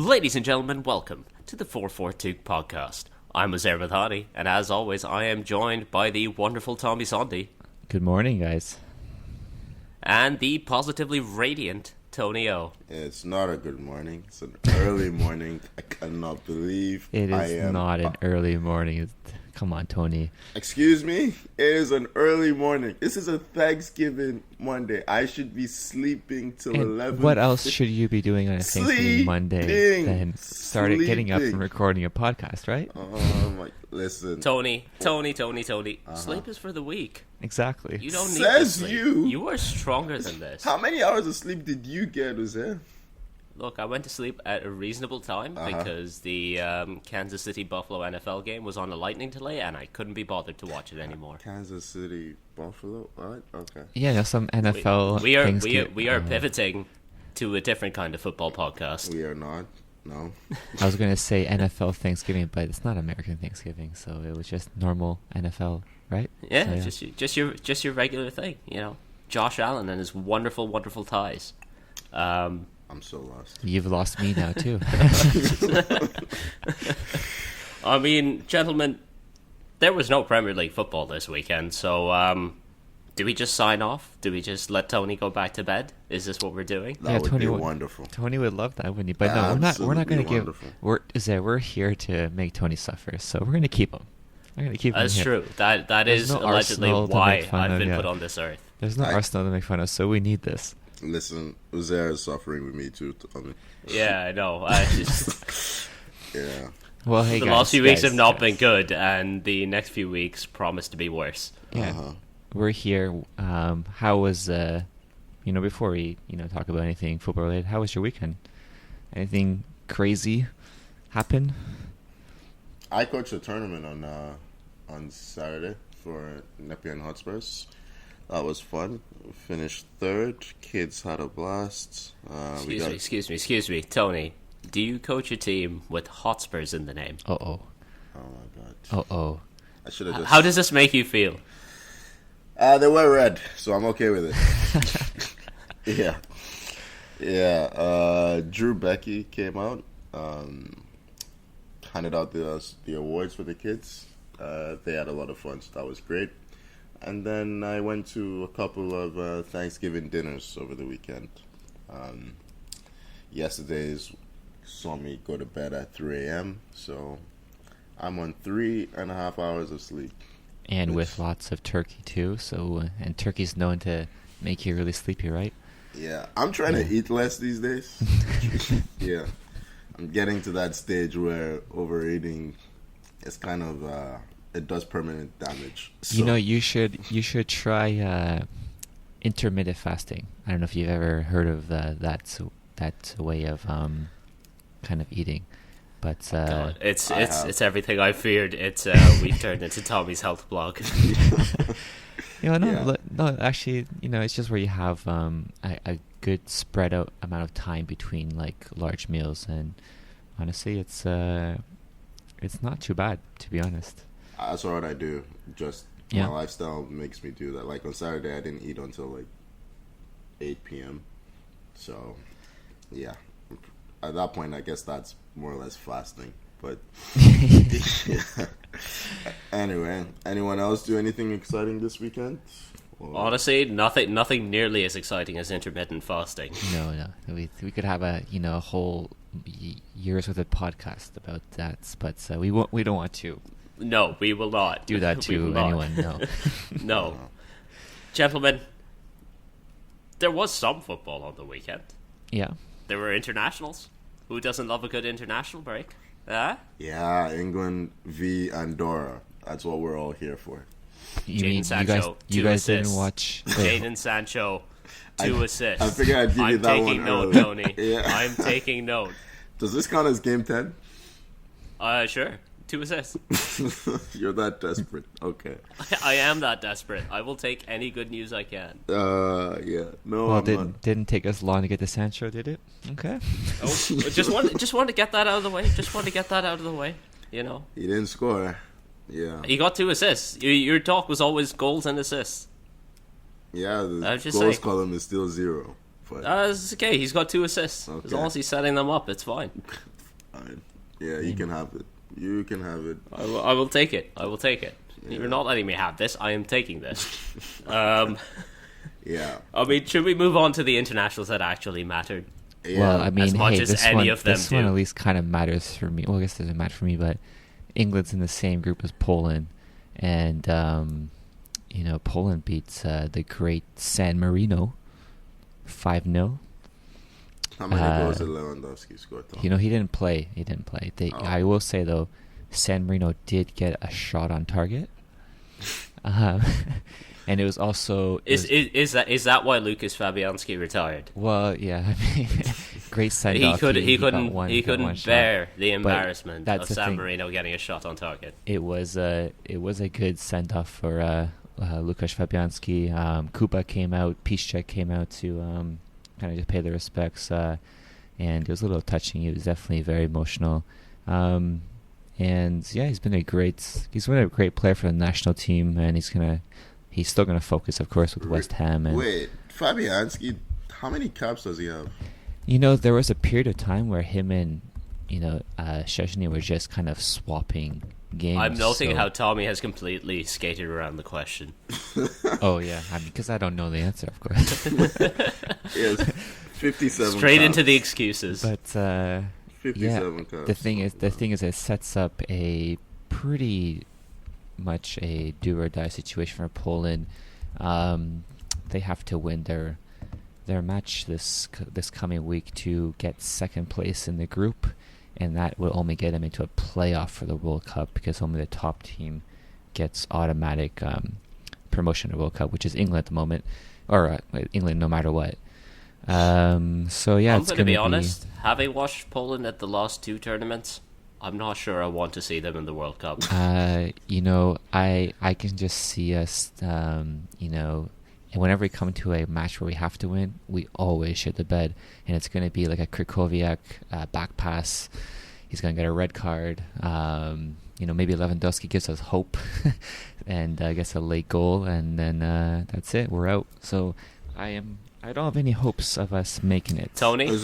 Ladies and gentlemen, welcome to the 442 podcast. I'm Azer Madhani, and as always, I am joined by the wonderful Tommy Sondi. Good morning, guys. And the positively radiant Tony O. It's not a good morning. It's an early morning. I cannot believe it is not an early morning. Come on, Tony. Excuse me? It is an early morning. This is a Thanksgiving Monday. I should be sleeping till 11. What else should you be doing on a Thanksgiving Monday than getting up and recording a podcast, right? Oh, my. Listen. Tony. Sleep is for the weak. Exactly. You don't need Says to sleep. you. You are stronger than this. How many hours of sleep did you get, Uzair? Look, I went to sleep at a reasonable time because the Kansas City Buffalo NFL game was on a lightning delay and I couldn't be bothered to watch it anymore. Kansas City Buffalo? What? Okay. Yeah, there's some NFL we are pivoting to a different kind of football podcast. We are not. No. I was going to say NFL Thanksgiving, but it's not American Thanksgiving, so it was just normal NFL, right? Yeah, so, just your regular thing, you know. Josh Allen and his wonderful ties. I'm so lost. You've lost me now, too. I mean, gentlemen, there was no Premier League football this weekend, so do we just sign off? Do we just let Tony go back to bed? Is this what we're doing? That would be wonderful. Tony would love that, wouldn't he? But no, we're not going to give... We're here to make Tony suffer, so we're going to keep him. I'm going to keep him. That's true. That is allegedly why I've been put on this earth. There's no Arsenal to make fun of, so we need this. Listen, Uzair is suffering with me too, Tommy. Yeah, I know. I just... Yeah. Well, hey, the last few weeks have not been good, and the next few weeks promise to be worse. Yeah. We're here. How was, before we, talk about anything football related, how was your weekend? Anything crazy happen? I coached a tournament on Saturday for Nepean Hotspurs. That was fun. Finished third. Kids had a blast. Excuse me, Tony. Do you coach a team with Hotspurs in the name? Oh my god. I should have just... How does this make you feel? They were red, so I'm okay with it. Yeah. Drew Becky came out, handed out the awards for the kids. They had a lot of fun, so that was great. And then I went to a couple of Thanksgiving dinners over the weekend. Yesterday's saw me go to bed at 3 a.m., so I'm on 3.5 hours of sleep. And with lots of turkey, too. So, and turkey's known to make you really sleepy, right? Yeah. I'm trying to eat less these days. Yeah. I'm getting to that stage where overeating is kind of... it does permanent damage. So. You should try intermittent fasting. I don't know if you've ever heard of that way of kind of eating, but it's everything I feared. It's we've turned into Tommy's health blog. No, actually, it's just where you have a good spread out amount of time between like large meals, and honestly, it's not too bad, to be honest. That's what I do. Just my lifestyle makes me do that. Like on Saturday, I didn't eat until like 8 p.m. So, yeah. At that point, I guess that's more or less fasting. But yeah. Anyway, anyone else do anything exciting this weekend? Honestly, nothing nearly as exciting as intermittent fasting. No. We could have a whole year's worth of podcast about that, but we don't want to. No, we will not do that to anyone. No. No. Gentlemen, there was some football on the weekend. Yeah. There were internationals. Who doesn't love a good international break? Yeah, England v Andorra. That's what we're all here for. Jadon Sancho, you guys didn't watch Jadon Sancho, 2 assists. I figured I'd give you that one. I'm taking note, early. Tony. Yeah. I'm taking note. Does this count as game 10? Sure. 2 assists. You're that desperate. Okay. I am that desperate. I will take any good news I can. Yeah. No. Well, it didn't take us long to get to Sancho, did it? Okay. Oh, just want to get that out of the way. You know. He didn't score. Yeah. He got 2 assists. Your talk was always goals and assists. Yeah, the goals column is still 0. It's okay. He's got 2 assists. Okay. As long as he's setting them up, it's fine. fine. Yeah, you can have it. You can have it. I will take it. I will take it. Yeah. You're not letting me have this. I am taking this. Yeah. I mean, should we move on to the internationals that actually mattered? Yeah. Well, I mean, as much hey, as this any one, of them this one do. at least kind of matters for me. Well, I guess it doesn't matter for me, but England's in the same group as Poland, and Poland beats the great San Marino 5-0. How many goals did Lewandowski score, Tom? He didn't play. I will say, though, San Marino did get a shot on target. And it was also... Is that why Lucas Fabianski retired? Well, yeah, I mean, great send-off. He couldn't bear the embarrassment of San thing. Marino getting a shot on target. It was a good send-off for Lucas Fabianski. Kuba came out, Piszczek came out to kind of just pay their respects, and it was a little touching. It was definitely very emotional. And yeah, he's been a great player for the national team, and he's still gonna focus, of course, with West Ham. And wait, Fabianski, how many caps does he have? There was a period of time where him and Szczesny were just kind of swapping games. I'm noting how Tommy has completely skated around the question. Oh yeah, because I don't know the answer, of course. Yes, 57. Straight caps. into the excuses. But 57 caps. the thing is, it sets up a pretty much a do or die situation for Poland. They have to win their match this coming week to get second place in the group, and that will only get them into a playoff for the World Cup, because only the top team gets automatic promotion to the World Cup, which is England at the moment, or England no matter what. So yeah, I'm going to be honest. Having watched Poland at the last two tournaments, I'm not sure I want to see them in the World Cup. I can just see us, and whenever we come to a match where we have to win, we always shit the bed, and it's going to be like a Krychowiak back pass. He's going to get a red card. Maybe Lewandowski gives us hope, and gets a late goal, and then that's it. We're out. So I don't have any hopes of us making it. Tony, we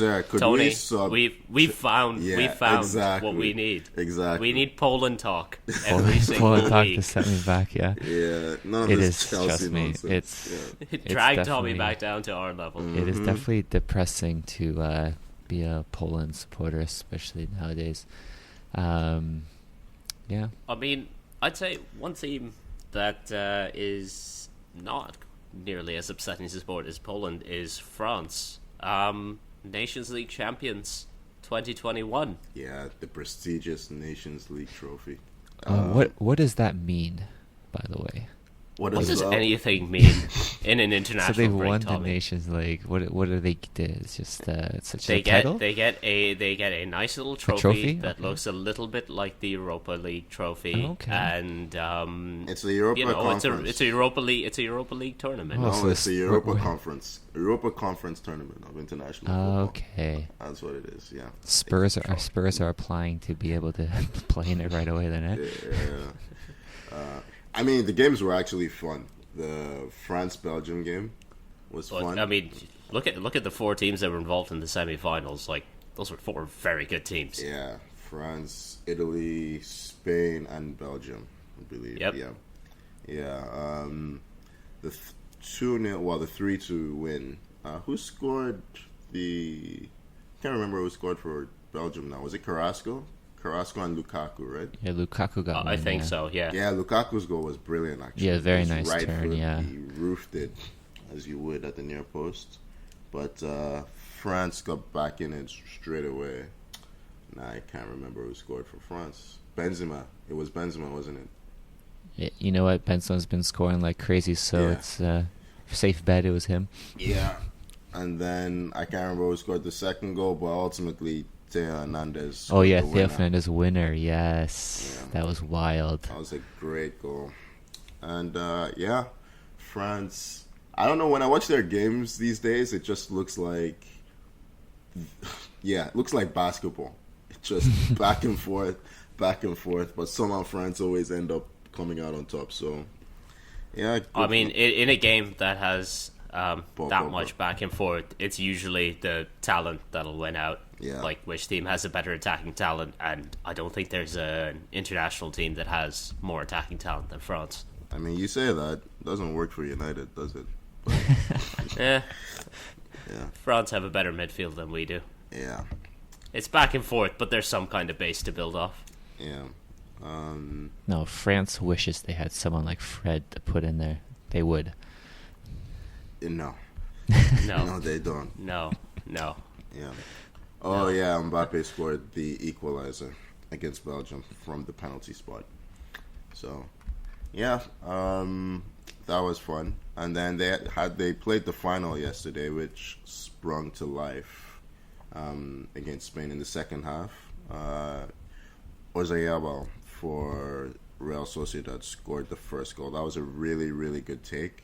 found exactly. what we need. Exactly. We need Poland talk every single Poland talk week. to set me back. Yeah. Yeah. None of It this is. Chelsea Trust me. nonsense. It dragged Tommy back down to our level. It is definitely depressing to be a Poland supporter, especially nowadays. Yeah. I mean, I'd say one team that is not nearly as upsetting to support as Poland is France. Nations League champions 2021. Yeah, the prestigious Nations League trophy. What does that mean, by the way? What What does that? anything mean in an international So they've break, won the Tommy? Nations League. What do they get? It's just such They a title. get a nice little trophy, trophy? that Okay. looks a little bit like the Europa League trophy, Okay. and It's the Europa Conference. it's a Europa League tournament. Oh, No, so it's the this- Europa what- Europa Conference tournament of international football. Okay. That's what it is. Yeah. Spurs are applying to be able to play in it right away. Then, eh? Yeah. I mean, the games were actually fun. The France-Belgium game was fun. I mean, look at the four teams that were involved in the semi-finals. Like, those were four very good teams. Yeah, France, Italy, Spain, and Belgium, I believe. Yep. Yeah. The 2-0, well, the 3-2 win. Who scored the? Can't remember who scored for Belgium now. Was it Carrasco? Carrasco and Lukaku, right? Yeah, Lukaku got one. I think yeah. so. Yeah. Yeah, Lukaku's goal was brilliant, actually. Yeah, very His nice right turn, foot, yeah. He roofed it, as you would at the near post. But France got back in it straight away. Nah, I can't remember who scored for France. Benzema. It was Benzema, wasn't it? Yeah, you know what? Benzema's been scoring like crazy, so Yeah. it's safe bet it was him. Yeah. And then I can't remember who scored the second goal, but ultimately Theo Hernandez. Oh yeah, scored the Theo winner. Fernandez winner. Yes, Yeah. that was wild. That was a great goal. And yeah, France. I don't know, when I watch their games these days, it just looks like, yeah, it looks like basketball. It's just back and forth, but somehow France always end up coming out on top. So, yeah. I mean, in a game that has that much back and forth, it's usually the talent that'll win out. Yeah. Like, which team has a better attacking talent, and I don't think there's an international team that has more attacking talent than France. I mean, you say that. Doesn't work for United, does it? But, yeah. Yeah. France have a better midfield than we do. Yeah. It's back and forth, but there's some kind of base to build off. Yeah. No, France wishes they had someone like Fred to put in there. They would. No. No. No, they don't. No. Yeah. Oh, yeah, Mbappe scored the equalizer against Belgium from the penalty spot. So, yeah, that was fun. And then they played the final yesterday, which sprung to life against Spain in the second half. Oyarzabal for Real Sociedad scored the first goal. That was a really, really good take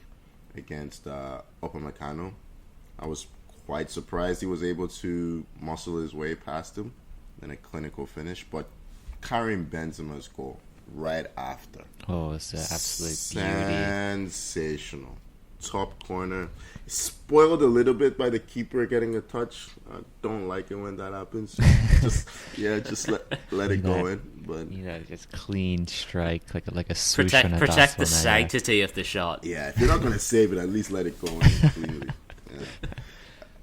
against Upamecano. I was quite surprised he was able to muscle his way past him in a clinical finish. But Karim Benzema's goal right after. Oh, it's an absolute beauty. Sensational. Top corner. Spoiled a little bit by the keeper getting a touch. I don't like it when that happens. just let it go in. But just clean strike, like a swoosh on a protect the sanctity of the shot. Yeah, if you're not gonna save it, at least let it go in completely. Yeah.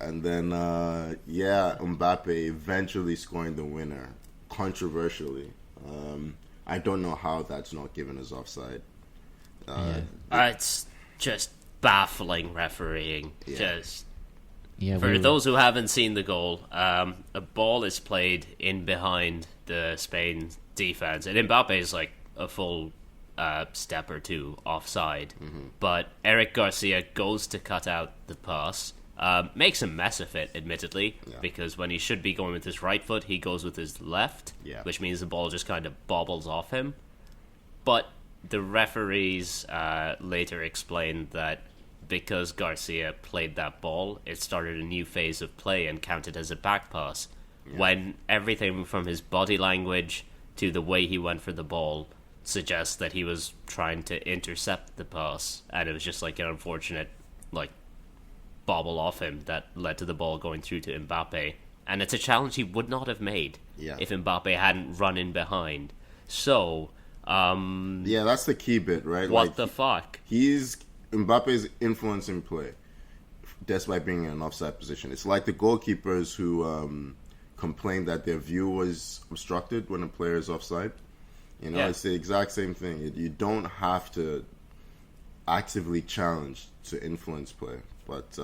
And then Mbappe eventually scoring the winner controversially. I don't know how that's not given as offside. It's just baffling refereeing. Yeah. For those who haven't seen the goal, a ball is played in behind the Spain defense, and Mbappe is like a full step or two offside. Mm-hmm. But Eric Garcia goes to cut out the pass, makes a mess of it, admittedly, because when he should be going with his right foot, he goes with his left, which means the ball just kind of bobbles off him. But the referees later explained that because Garcia played that ball, it started a new phase of play and counted as a back pass. Yeah. When everything from his body language to the way he went for the ball suggests that he was trying to intercept the pass, and it was just like an unfortunate bobble off him that led to the ball going through to Mbappe. And it's a challenge he would not have made if Mbappe hadn't run in behind. So, that's the key bit, right? What the fuck? Mbappe's influencing play, despite being in an offside position. It's like the goalkeepers who complained that their view was obstructed when a player is offside. It's the exact same thing. You don't have to actively challenge to influence play. But,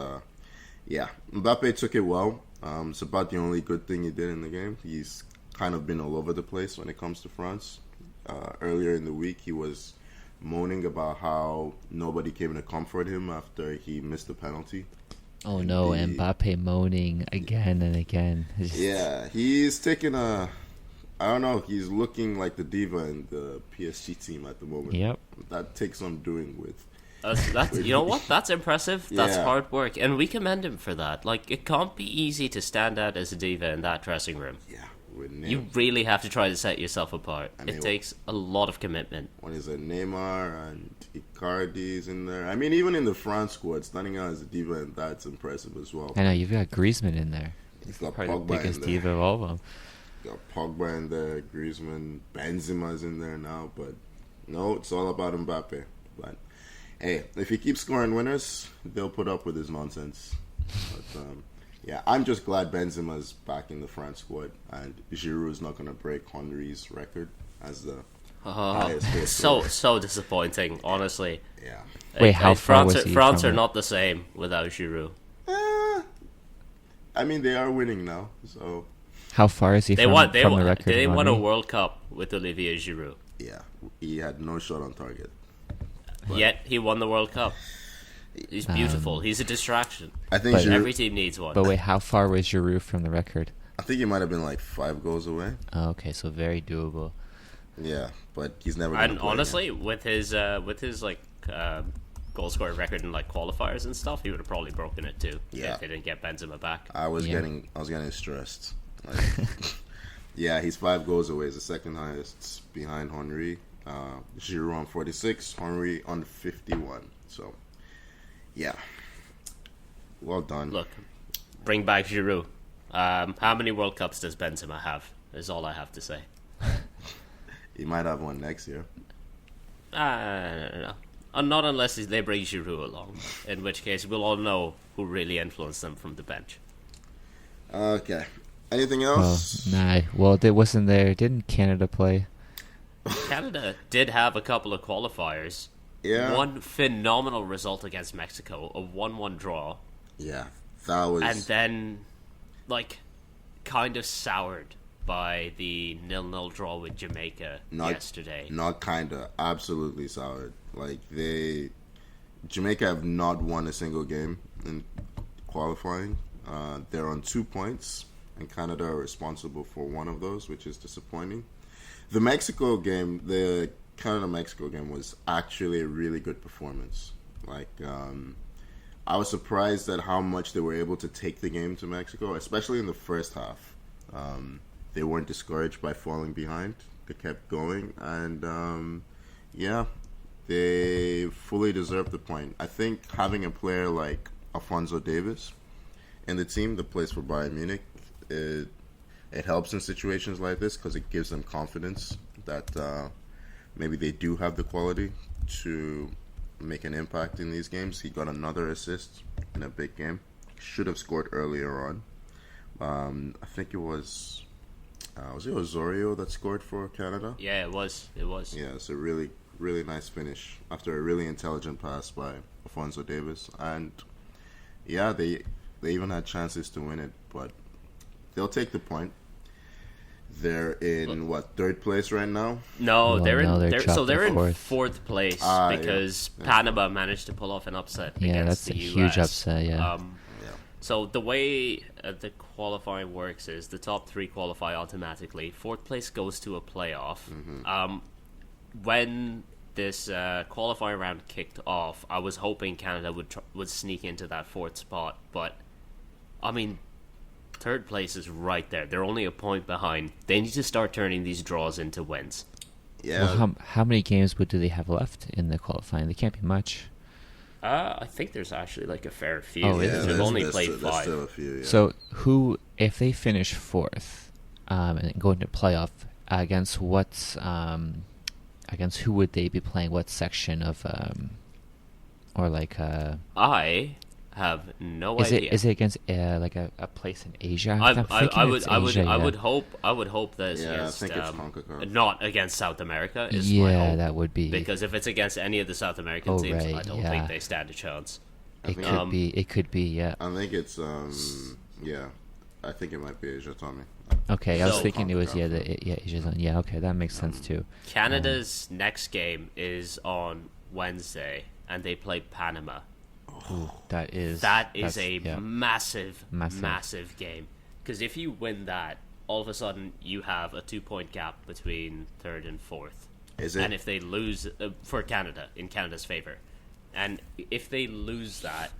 Mbappe took it well. It's about the only good thing he did in the game. He's kind of been all over the place when it comes to France. Earlier in the week, he was moaning about how nobody came to comfort him after he missed the penalty. Oh no, Mbappe moaning again and again. Yeah, he's taking I don't know, he's looking like the diva in the PSG team at the moment. Yep. That takes some doing with. That's you know what? That's impressive. That's hard work, and we commend him for that. Like, it can't be easy to stand out as a diva in that dressing room. Yeah. You really have to try to set yourself apart. It takes a lot of commitment. When is it Neymar and Icardi's in there? I mean, even in the France squad, standing out as a diva, and that's impressive as well. I know, you've got Griezmann in there. He's got probably Pogba the biggest in there. diva of all of them. Got Pogba in there, Griezmann, Benzema's in there now, but no, it's all about Mbappe. But hey, if he keeps scoring winners, they'll put up with his nonsense. But I'm just glad Benzema's back in the France squad, and Giroud is not going to break Henry's record as the highest goal scorer. So disappointing, honestly. Yeah. Wait, how far was he France from are it? not the same without Giroud. I mean, they are winning now, so. How far is he from the record? They won a World Cup with Olivier Giroud. Yeah, he had no shot on target. But yet he won the World Cup. He's beautiful. He's a distraction. I think every team needs one. But wait, how far was Giroud from the record? I think he might have been like 5 goals away. Oh, okay, so very doable. Yeah, but he's never. And honestly, with his goal scoring record in like qualifiers and stuff, he would have probably broken it too. Yeah. If they didn't get Benzema back. I was getting stressed. Like, yeah, he's 5 goals away. He's the second highest behind Henry. Giroud on 46, Henry on 51. So, yeah. Well done. Look, bring back Giroud. How many World Cups does Benzema have? Is all I have to say. He might have one next year. No. Not unless they bring Giroud along, in which case we'll all know who really influenced them from the bench. Okay. Anything else? Nah. Well, there wasn't there. Didn't Canada play? Canada did have a couple of qualifiers. Yeah. One phenomenal result against Mexico, a 1-1 draw. Yeah, that was... And then, kind of soured by the 0-0 draw with Jamaica yesterday. Not kinda. Absolutely soured. Jamaica have not won a single game in qualifying. They're on 2 points, and Canada are responsible for one of those, which is disappointing. The Canada-Mexico game was actually a really good performance. I was surprised at how much they were able to take the game to Mexico, especially in the first half. They weren't discouraged by falling behind. They kept going, and they fully deserved the point. I think having a player like Alphonso Davies in the team that plays for Bayern Munich, it helps in situations like this because it gives them confidence that maybe they do have the quality to make an impact in these games. He got another assist in a big game. Should have scored earlier on. I think it was it Osorio that scored for Canada? Yeah, it was. Yeah, it's a really, really nice finish after a really intelligent pass by Alphonso Davies. And yeah, they even had chances to win it, but they'll take the point. They're in third place right now? No, they're in fourth. fourth place because Panama managed to pull off an upset against the US. Yeah, that's a huge upset. Yeah. So the way the qualifying works is the top 3 qualify automatically. Fourth place goes to a playoff. Mm-hmm. When this qualifying round kicked off, I was hoping Canada would sneak into that fourth spot, but I mean, third place is right there. They're only a point behind. They need to start turning these draws into wins. Yeah. Well, how many games do they have left in the qualifying? They can't be much. I think there's actually a fair few. Oh, they've only played 5. There's still a few, yeah. So if they finish fourth and go into playoff, against who would they be playing? What section of I have no idea. Is it against a place in Asia? I would hope that it's against, I think it's CONCACAF. not against South America. That would be, because if it's against any of the South American teams, I don't think they stand a chance. It could be. Yeah. I think it's I think it might be Asia, Tommy. Okay, I was thinking it was Asia. Yeah, okay, that makes sense too. Canada's next game is on Wednesday, and they play Panama. Ooh, that is a massive game. Because if you win that, all of a sudden you have a 2-point gap between third and fourth. Is it? And if they lose for Canada, in Canada's favor, and if they lose that,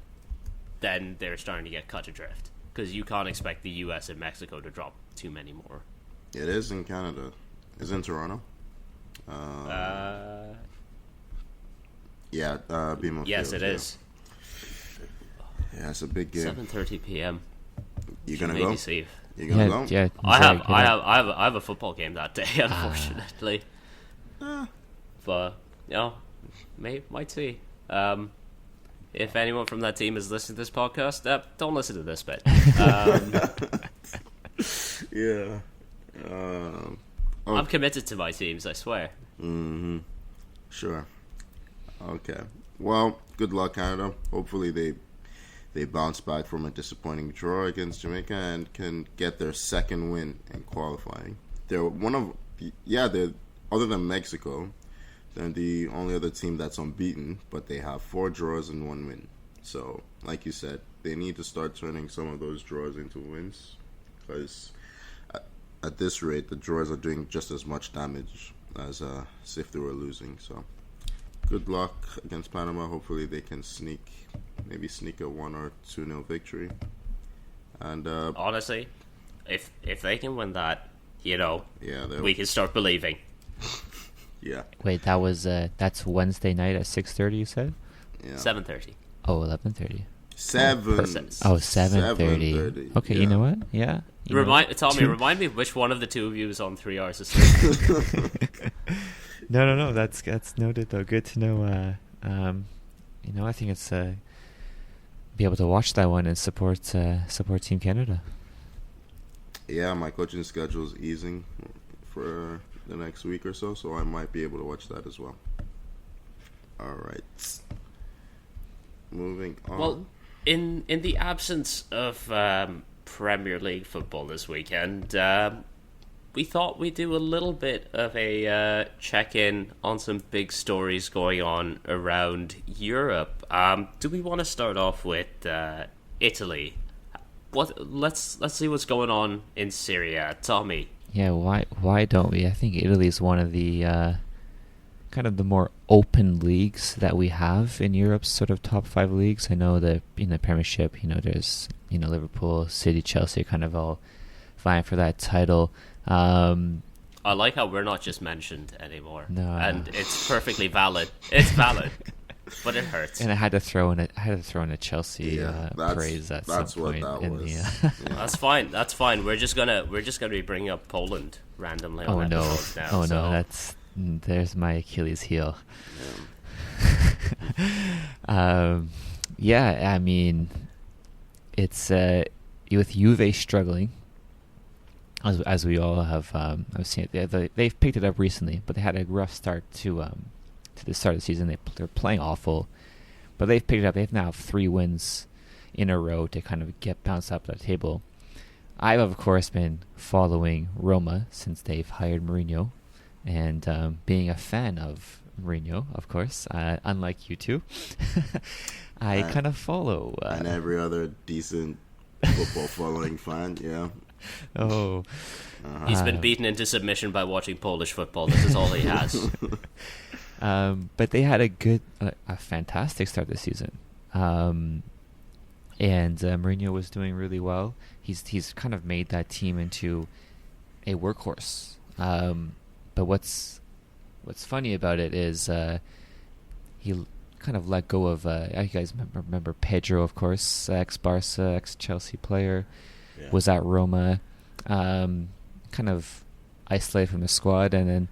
then they're starting to get cut adrift. Because you can't expect the US and Mexico to drop too many more. It is in Canada. Is it in Toronto? BMO yes, Field, it is. Yeah, it's a big game. 7:30 p.m. You gonna go? Safe. You gonna go? Yeah. I have a football game that day, unfortunately. But might see. If anyone from that team is listening to this podcast, don't listen to this bit. Yeah. I'm committed to my teams, I swear. Mm-hmm. Sure. Okay. Well, good luck, Canada. Hopefully they bounce back from a disappointing draw against Jamaica and can get their second win in qualifying. They're other than Mexico, they're the only other team that's unbeaten, but they have 4 draws and 1 win. So, like you said, they need to start turning some of those draws into wins, because at this rate, the draws are doing just as much damage as if they were losing. So, good luck against Panama. Hopefully they can sneak a 1 or 2-0 victory. And honestly, if they can win that, we can start believing. Yeah. Wait, that's Wednesday night at 6:30. You said? Yeah. 7:30. Oh, 11:30. 7. Oh, 7:30. Okay, yeah. You know what? Yeah. Tommy, remind me which one of the two of you is on 3 hours of sleep. No. That's noted though. Good to know. I think it's be able to watch that one and support Team Canada. Yeah, my coaching schedule is easing for the next week or so I might be able to watch that as well. All right. Moving on. Well, in the absence of Premier League football this weekend, we thought we'd do a little bit of a check-in on some big stories going on around Europe. Do we want to start off with Italy? Let's see what's going on in Serie A. Tommy. Yeah, why don't we? I think Italy is one of the kind of the more open leagues that we have in Europe's sort of top 5 leagues. I know that in the Premiership, there's Liverpool, City, Chelsea, kind of all vying for that title. I like how we're not just mentioned anymore. No, and it's perfectly valid. It's valid, but it hurts. And I had to throw in a Chelsea praise at some point. That's fine. That's fine. We're just gonna be bringing up Poland randomly. On episodes now, there's my Achilles heel. Yeah. I mean, it's with Juve struggling, as we all have. I've seen it. They've picked it up recently, but they had a rough start to the start of the season. They're playing awful, but they've picked it up. They've now 3 wins in a row to kind of get bounced up the table. I've of course been following Roma since they've hired Mourinho. And being a fan of Mourinho, of course, unlike you two, I kind of follow. And every other decent football following fan, yeah. Oh. He's been beaten into submission by watching Polish football. This is all he has. But they had a fantastic start this season. And Mourinho was doing really well. He's kind of made that team into a workhorse. But what's funny about it is he kind of let go of. You guys remember Pedro, of course, ex-Barca, ex-Chelsea player, was at Roma, kind of isolated from the squad, and then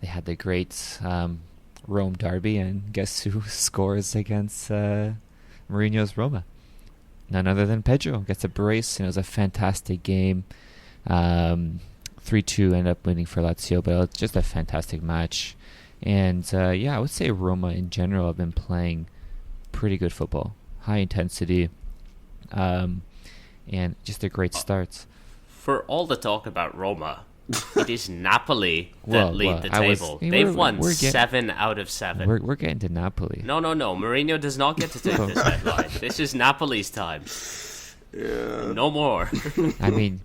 they had the great Rome derby, and guess who scores against Mourinho's Roma? None other than Pedro. Gets a brace, and it was a fantastic game. 3-2 ended up winning for Lazio, but it was just a fantastic match. And I would say Roma in general have been playing pretty good football, high intensity, and just a great start. For all the talk about Roma, it is Napoli that lead the table. They've won 7 out of 7. We're getting to Napoli. No. Mourinho does not get to take this headline. This is Napoli's time. Yeah. No more. I mean,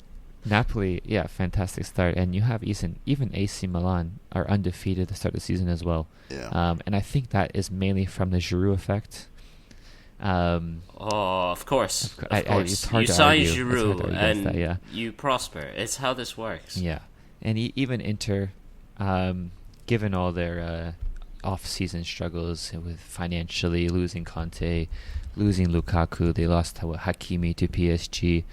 Napoli, fantastic start, and you have even AC Milan are undefeated at the start of the season as well. Yeah. And I think that is mainly from the Giroud effect. Of course. It's hard you to sign argue. Giroud and you prosper. It's how this works. Yeah, and even Inter, given all their off-season struggles with financially losing Conte, losing Lukaku, they lost Hakimi to PSG.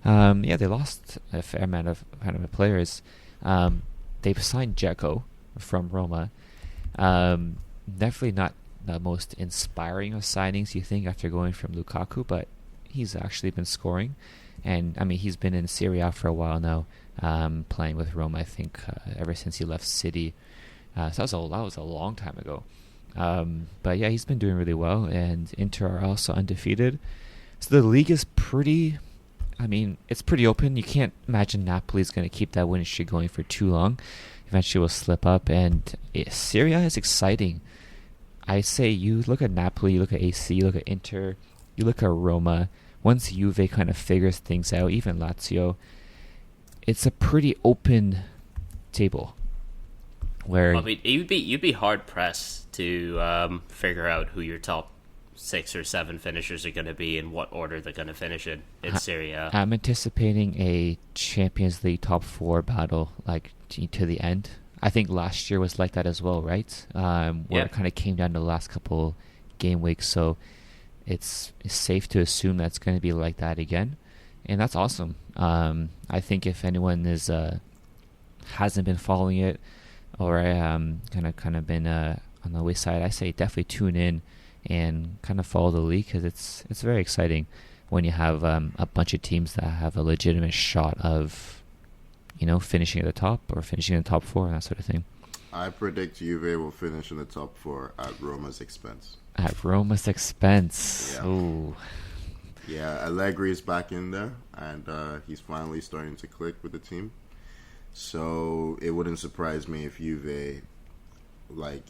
They lost a fair amount of players. They've signed Dzeko from Roma. Definitely not the most inspiring of signings, you think, after going from Lukaku, but he's actually been scoring. And, I mean, he's been in Serie A for a while now, playing with Roma, I think, ever since he left City. So that was a long time ago. But, he's been doing really well, and Inter are also undefeated. So the league is pretty... I mean, it's pretty open. You can't imagine Napoli's going to keep that winning streak going for too long. Eventually will slip up, and Serie A is exciting. I say you look at Napoli, you look at AC, you look at Inter, you look at Roma. Once Juve kind of figures things out, even Lazio, it's a pretty open table. Where I mean, you'd be hard pressed to figure out who your top 6 or 7 finishers are going to be and what order they're going to finish in Serie A. I'm anticipating a Champions League top 4 battle, like to the end. I think last year was like that as well, right? Where it kind of came down to the last couple game weeks. So it's safe to assume that's going to be like that again, and that's awesome. I think if anyone is hasn't been following it or kind of been on the wayside, I say definitely tune in and kind of follow the league, because it's very exciting when you have a bunch of teams that have a legitimate shot of, finishing at the top or finishing in the top 4 and that sort of thing. I predict Juve will finish in the top 4 at Roma's expense. At Roma's expense. Yeah. Ooh. Yeah, Allegri is back in there, and he's finally starting to click with the team. So it wouldn't surprise me if Juve,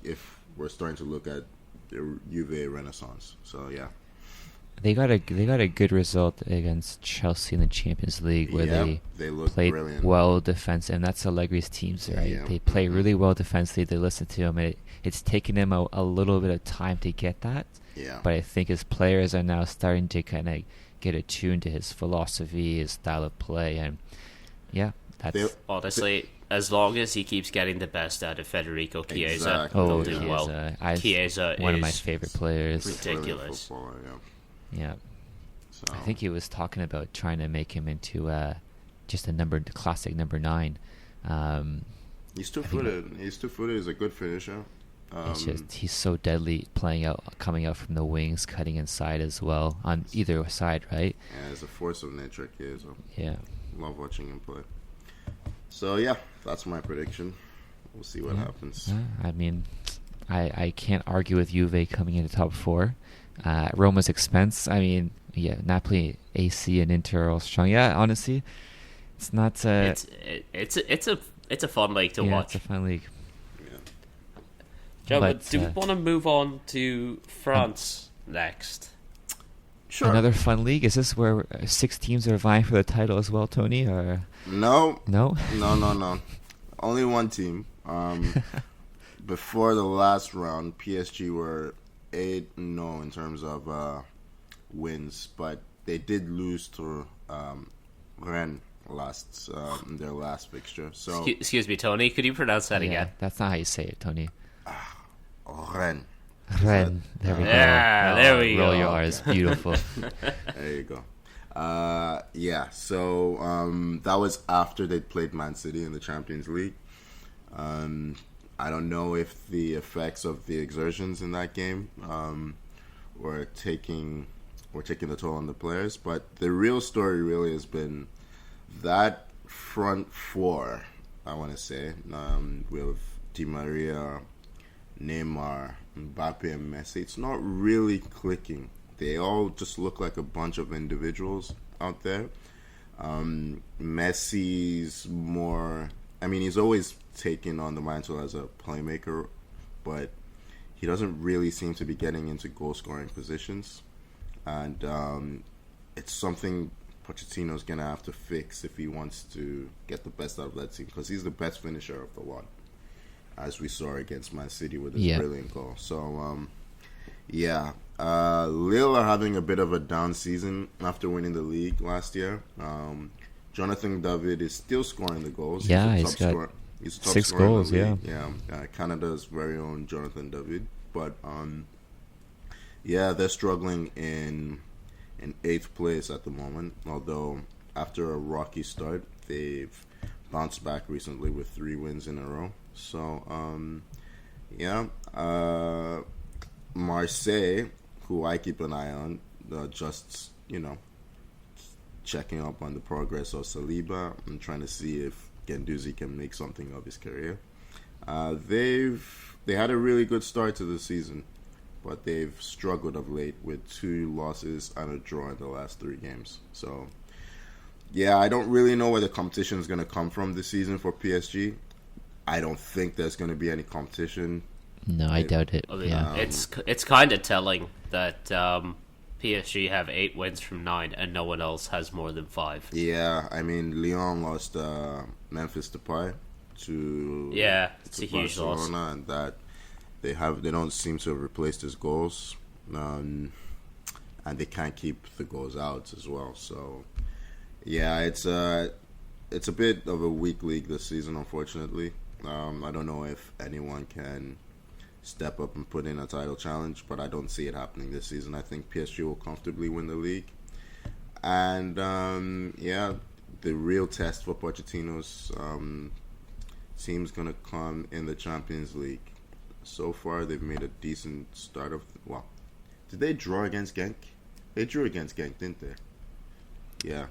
if we're starting to look at the Juve renaissance. So yeah, they got a good result against Chelsea in the Champions League, where they played brilliant. well defensive, and that's Allegri's teams, right? Yeah. They play really well defensively. They listen to him, and it's taken him a little bit of time to get that. Yeah. But I think his players are now starting to kind of get attuned to his philosophy, his style of play, and yeah, that's honestly, as long as he keeps getting the best out of Federico Chiesa, Exactly. he'll do well. Chiesa one is of my favorite players. ridiculous. Yeah. So I think he was talking about trying to make him into just classic number 9. he's two-footed. He's two-footed. He's a good finisher. It's just he's so deadly coming out from the wings, cutting inside as well on either side, right? Yeah, he's a force of nature, Chiesa. Yeah. Love watching him play. So yeah, that's my prediction. We'll see what happens. I mean, I can't argue with Juve coming into top 4. Roma's expense. I mean, yeah, Napoli, AC, and Inter are all strong. Yeah, honestly, it's not. It's a fun league to watch. It's a fun league. Joe, but do we want to move on to France next? Sure. Another fun league. Is this where 6 teams are vying for the title as well, Tony? Or No. No. Only one team. Before the last round, PSG were 8-0 in terms of wins, but they did lose to Rennes in their last fixture. So excuse me, Tony. Could you pronounce that again? That's not how you say it, Tony. Rennes. There we go. Yeah, there we roll go. your R's. Beautiful. There you go. So that was after they played Man City in the Champions League. I don't know if the effects of the exertions in that game were taking the toll on the players, but the real story really has been that front 4, I want to say, with Di Maria, Neymar, Mbappe, and Messi. It's not really clicking. They all just look like a bunch of individuals out there. Messi's more... I mean, he's always taken on the mantle as a playmaker, but he doesn't really seem to be getting into goal-scoring positions. And it's something Pochettino's going to have to fix if he wants to get the best out of that team, because he's the best finisher of the lot, as we saw against Man City with his brilliant goal. So, Lille are having a bit of a down season after winning the league last year. Jonathan David is still scoring the goals. Yeah, he's got 6 goals, yeah. Canada's very own Jonathan David. But, they're struggling in 8th place at the moment, although after a rocky start, they've bounced back recently with 3 wins in a row. So, Marseille, who I keep an eye on, just, checking up on the progress of Saliba and trying to see if Guendouzi can make something of his career. They had a really good start to the season, but they've struggled of late with 2 losses and a draw in the last 3 games. So, I don't really know where the competition is going to come from this season for PSG. I don't think there's going to be any competition. No, I doubt it. It's kind of telling that PSG have 8 wins from 9 and no one else has more than 5. Yeah, I mean, Lyon lost Memphis Depay to it's a huge Barcelona, loss, and that they don't seem to have replaced his goals, and they can't keep the goals out as well. So it's a bit of a weak league this season, unfortunately. I don't know if anyone can step up and put in a title challenge, but I don't see it happening this season. I think PSG will comfortably win the league. And, the real test for Pochettino's team's going to come in the Champions League. So far, they've made a decent start of... Well, did they draw against Genk? They drew against Genk, didn't they? Yeah.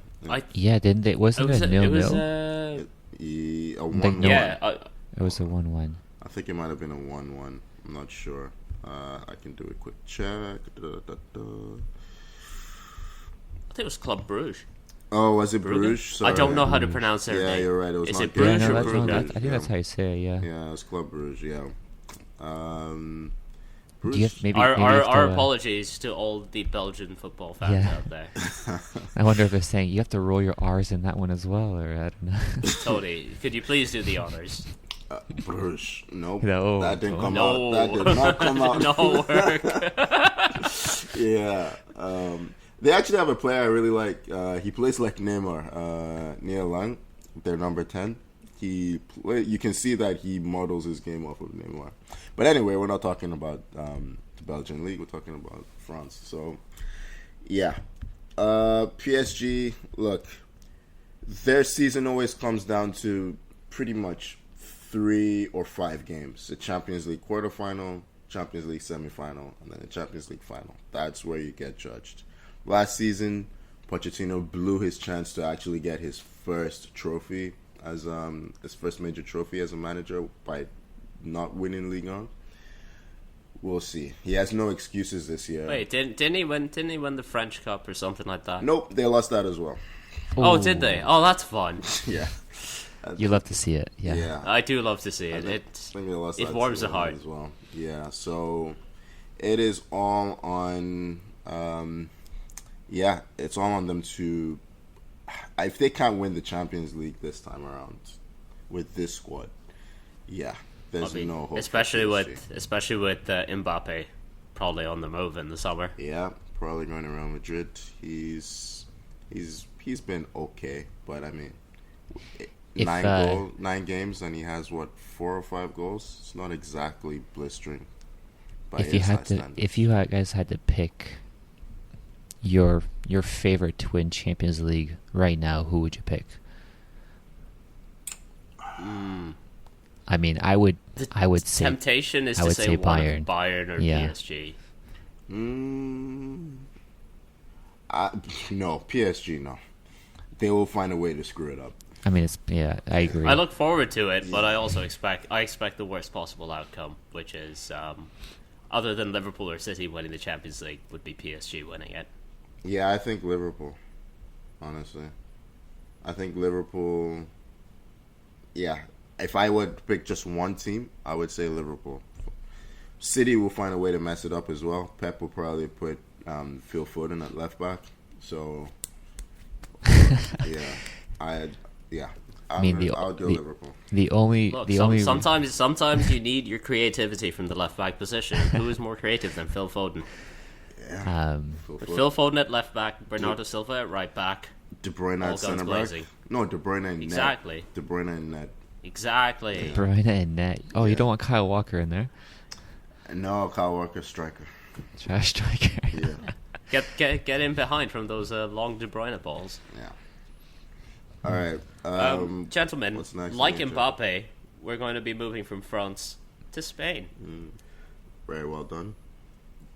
Didn't they? Wasn't it a 0-0? It was a 1-1. Yeah. It was a 1-1. I think it might have been a 1-1. I'm not sure. I can do a quick check. I think it was Club Bruges. Oh, was it Bruges? Sorry. I don't know how to pronounce their name. Yeah, you're right. It was Is not it Bruges or Bruges. Brugge? I think that's how you say it, yeah. Yeah, it was Club Bruges, yeah. Do you have, maybe our apologies to all the Belgian football fans out there. I wonder if they're saying you have to roll your R's in that one as well, or I don't know. Tony, could you please do the honors? Bruges. Nope. No. That didn't come out. That did not come out. No work. Yeah. They actually have a player I really like. He plays like Neymar. Neil Lang, their number 10. You can see that he models his game off of Neymar. But anyway, we're not talking about the Belgian league. We're talking about France. So, yeah. PSG, look, their season always comes down to pretty much 3 or 5 games. The Champions League quarterfinal, Champions League semifinal, and then the Champions League final. That's where you get judged. Last season, Pochettino blew his chance to actually get his first trophy as his first major trophy as a manager by not winning Ligue. We'll see. He has no excuses this year. Wait, didn't he win the French Cup or something like that? Nope, they lost that as well. Oh, did they? Oh, that's fun. Yeah. You love to see it, yeah. I do love to see it. It warms the heart as well. Yeah, so it is all on it's all on them to, if they can't win the Champions League this time around with this squad, there's no hope. Especially with Mbappe probably on the move in the summer. Yeah, probably going to Real Madrid. He's been okay, but I mean, 9 games and he has 4 or 5 goals. It's not exactly blistering. If you guys had to pick your favorite to win Champions League right now, who would you pick? I mean, I would say temptation is I to would say Bayern or Yeah. PSG. No, PSG. No, they will find a way to screw it up. I mean, I agree. I look forward to it, but I also expect the worst possible outcome, which is other than Liverpool or City winning the Champions League, would be PSG winning it. Yeah, I think Liverpool. Honestly, I think Liverpool. Yeah, if I would pick just one team, I would say Liverpool. City will find a way to mess it up as well. Pep will probably put Phil Foden at left back. So, I mean, I'll go Liverpool. Sometimes you need your creativity from the left back position. Who is more creative than Phil Foden? Yeah. Phil Foden at left back, Bernardo Silva at right back. De Bruyne at centre back. No, De Bruyne in net. Exactly. De Bruyne in net. Exactly. De Bruyne in net. Oh, you don't want Kyle Walker in there? No, Kyle Walker striker. Trash striker. Yeah. Get in behind from those long De Bruyne balls. Yeah. All right, gentlemen. Like Mbappe, we're going to be moving from France to Spain. Very well done.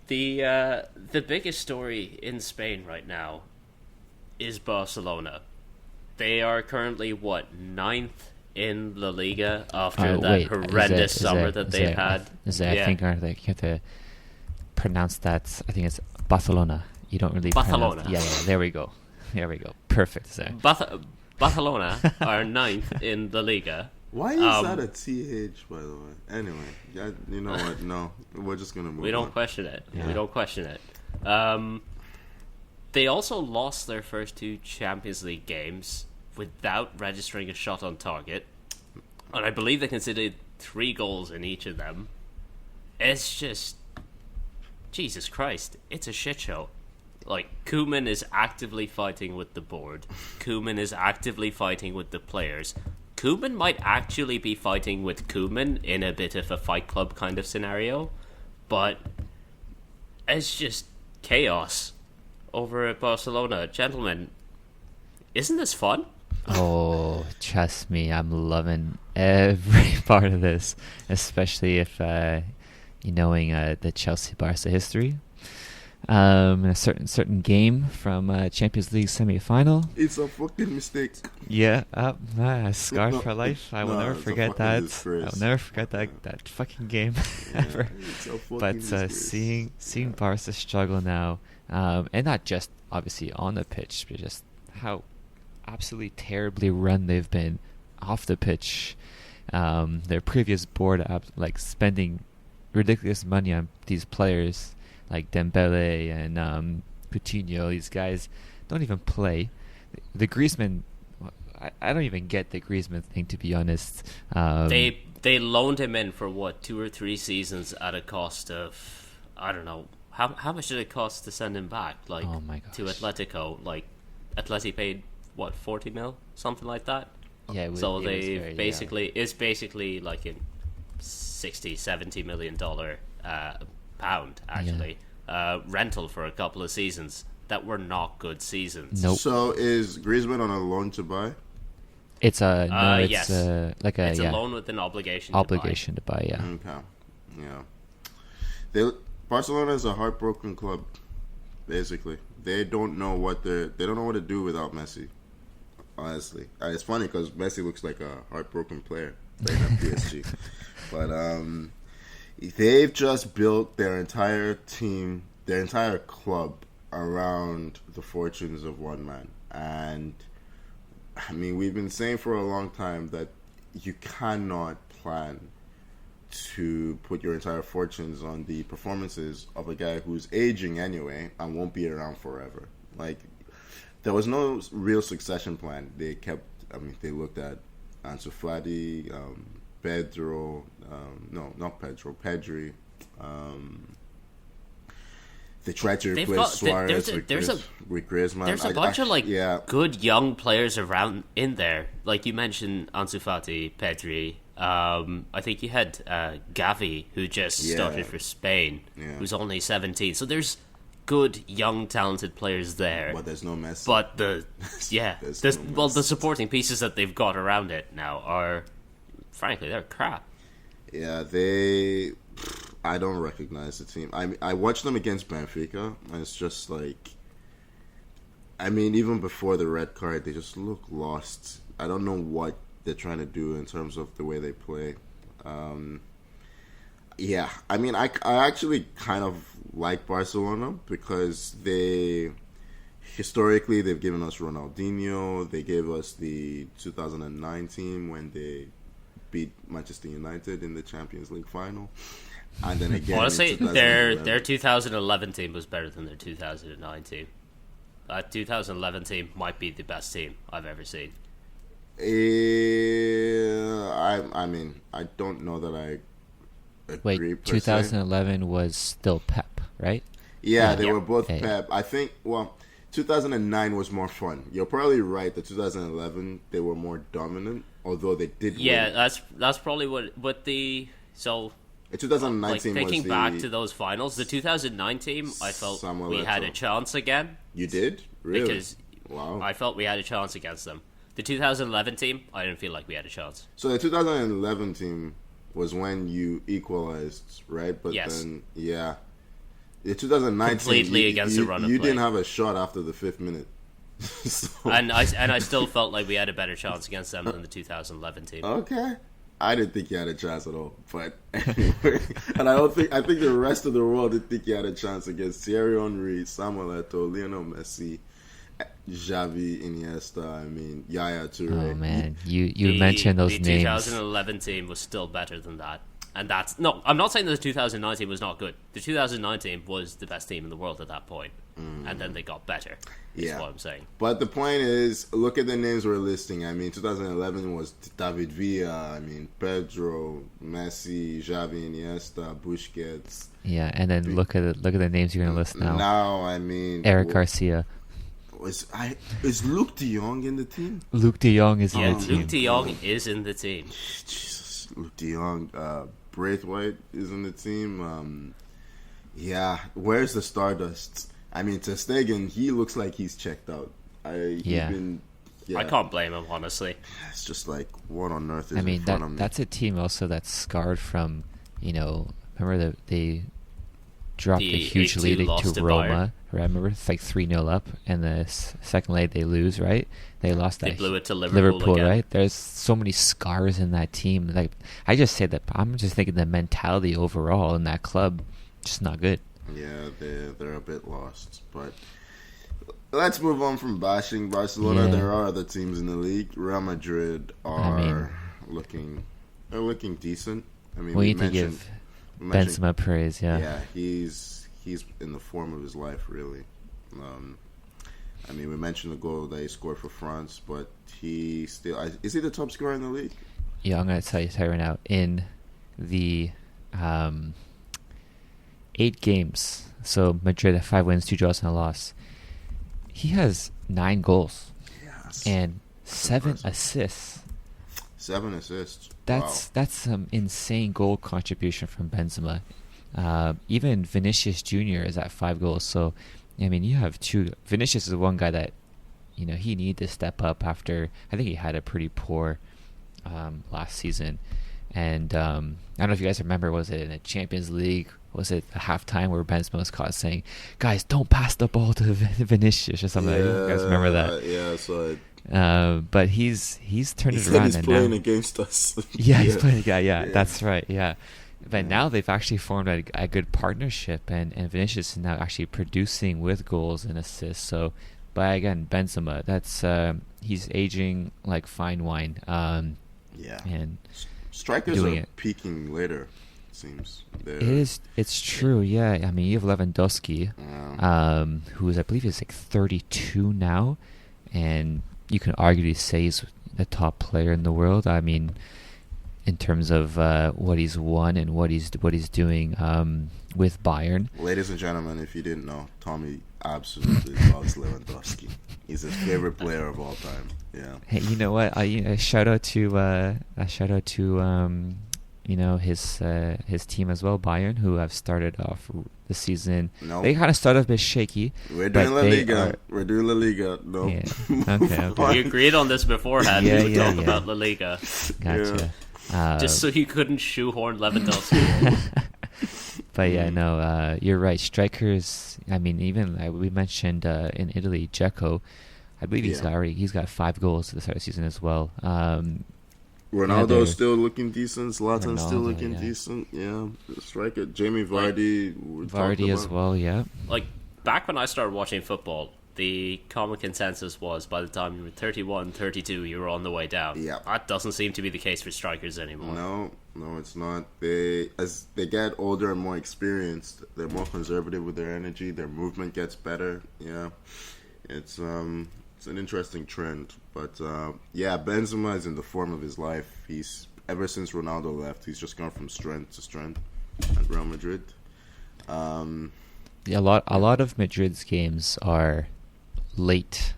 The biggest story in Spain right now is Barcelona. They are currently 9th in La Liga after horrendous summer that they've had. I think you have to pronounce that. I think it's Barcelona. You don't really Barcelona. Yeah, there we go. Perfect. So. Barcelona are 9th in the Liga. Why is that a TH, by the way? Anyway, you know what? No, we're just going to move on. We don't question it. Yeah. We don't question it. They also lost their first 2 Champions League games without registering a shot on target. And I believe they conceded 3 goals in each of them. It's just... Jesus Christ. It's a shit show. Like, Koeman is actively fighting with the board. Koeman is actively fighting with the players. Koeman might actually be fighting with Koeman in a bit of a Fight Club kind of scenario, but it's just chaos over at Barcelona. Gentlemen, isn't this fun? Oh, trust me, I'm loving every part of this, especially if knowing the Chelsea-Barca history. A certain game from Champions League semi-final. It's a fucking mistake. Yeah, scarred for life. I will never forget that. I will never forget that fucking game ever. But seeing Barca struggle now, and not just obviously on the pitch, but just how absolutely terribly run they've been off the pitch. Their previous board spending ridiculous money on these players like Dembele and Coutinho. These guys don't even play. The Griezmann, I don't even get the Griezmann thing, to be honest. They loaned him in for 2 or 3 seasons at a cost of, I don't know, how much did it cost to send him back? Oh my gosh. To Atletico, Atleti paid 40 mil, something like that. Yeah, it's basically like a $60-70 million pound actually rental for a couple of seasons that were not good seasons. Nope. So is Griezmann on a loan to buy? It's a yes. It's a loan with an obligation to buy. Yeah. Okay. Yeah. Barcelona is a heartbroken club. Basically, they don't know what to do without Messi. Honestly, it's funny because Messi looks like a heartbroken player playing at PSG, but they've just built their entire team, their entire club around the fortunes of one man. And I mean, we've been saying for a long time that you cannot plan to put your entire fortunes on the performances of a guy who's aging anyway and won't be around forever. There was no real succession plan. They looked at Ansu Fati, Pedro, Pedri. They tried to replace Suarez with Griezmann. There's a bunch of good young players around in there. Like you mentioned, Ansu Fati, Pedri. I think you had Gavi, who just started for Spain, who's only 17. So there's good, young, talented players there. But there's no Messi. But the supporting pieces that they've got around it now are, frankly, they're crap. Yeah, I don't recognize the team. I watched them against Benfica, and it's just even before the red card, they just look lost. I don't know what they're trying to do in terms of the way they play. I actually kind of like Barcelona because historically they've given us Ronaldinho. They gave us the 2009 team when they beat Manchester United in the Champions League final. And then again, honestly, their 2011 team was better than their 2009 team. That 2011 team might be the best team I've ever seen. I don't know that I agree. Wait, 2011 was still Pep, right? Yeah, they were both Pep. I think, 2009 was more fun. You're probably right that 2011, they were more dominant, although they did win. Yeah, that's probably what the... So... The 2019 thinking was back to those finals, the 2009 team, I felt we had a chance again. You did? Really? Because I felt we had a chance against them. The 2011 team, I didn't feel like we had a chance. So the 2011 team was when you equalized, right? But then, the 2019 completely against the run of play. You didn't have a shot after the 5th minute. And I still felt like we had a better chance against them than the 2011 team. Okay. I didn't think you had a chance at all, but anyway. And I think the rest of the world didn't think you had a chance against Thierry Henry, Samuel Eto'o, Lionel Messi, Xavi, Iniesta, Yaya Toure. Oh man, you mentioned those names. The 2011 team was still better than that. And I'm not saying that the 2019 was not good. The 2019 was the best team in the world at that point. And then they got better, is what I'm saying. But the point is, look at the names we're listing. 2011 was David Villa, Pedro, Messi, Xavi, Iniesta, Busquets. Yeah, and then look at the names you're going to list now. Now, Eric Garcia. Is Luke De Jong in the team? Luke De Jong is in the team. Luke De Jong is in the team. Jesus, Luke De Jong. Braithwaite is in the team. Yeah, where's the Stardust? I mean, Ter Stegen, he looks like he's checked out. I can't blame him, honestly. It's just like, what on earth is in front of me? That's a team also that's scarred from, remember they dropped a huge lead to Roma. Remember, it's like 3-0 up, and the second leg they lose, right? They lost. They blew it to Liverpool again. Right? There's so many scars in that team. Like, I just say that I'm just thinking the mentality overall in that club, just not good. Yeah, they're a bit lost. But let's move on from bashing Barcelona. Yeah. There are other teams in the league. Real Madrid are looking decent. I mean, we need to give Benzema praise. Yeah, he's in the form of his life, really. I mean, we mentioned the goal that he scored for France, but he still is he the top scorer in the league? Yeah, I'm going to tell you right now. In the 8 games, so Madrid have 5 wins, 2 draws, and a loss. He has 9 goals and 7 assists. 7 assists. That's some insane goal contribution from Benzema. Even Vinicius Jr. is at 5 goals. So, I mean, you have 2. Vinicius is one guy that, he needed to step up after. I think he had a pretty poor last season. And I don't know if you guys remember, was it in the Champions League? Was it a halftime where Benzema was caught saying, "Guys, don't pass the ball to Vinicius" or something? Yeah, you guys remember that? Yeah, so but he's turned it He's around. And playing now, against us. he's playing. Yeah, that's right. Yeah, but now they've actually formed a good partnership, and Vinicius is now actually producing with goals and assists. So, but again, Benzema, that's he's aging like fine wine. And strikers are peaking later. Seems it's true. Yeah, I mean, you have Lewandowski, who's I believe is like 32 now, and you can arguably say he's the top player in the world. I mean, in terms of what he's won and what he's doing with Bayern. Ladies and gentlemen, if you didn't know, Tommy absolutely loves Lewandowski. He's his favorite player of all time. Yeah. Hey, you know what? A shout out to his team as well, Bayern, who have started off the season. Nope. They kind of started a bit shaky. We're doing La Liga. We're doing La Liga. No. Yeah. Okay. We agreed on this beforehand. We would talk about La Liga. Gotcha. Just so you couldn't shoehorn Lewandowski. But you're right. Strikers. I mean, even we mentioned in Italy, Dzeko. I believe he's got 5 goals at the start of the season as well. Ronaldo's still looking decent. Zlatan's still looking decent. Yeah, striker Jamie Vardy. Vardy as well. Yeah. Like back when I started watching football, the common consensus was by the time you were 31, 32, you were on the way down. Yeah. That doesn't seem to be the case for strikers anymore. No, it's not. As they get older and more experienced, they're more conservative with their energy. Their movement gets better. Yeah, it's an interesting trend. But Benzema is in the form of his life. He's ever since Ronaldo left, he's just gone from strength to strength at Real Madrid. A lot of Madrid's games are late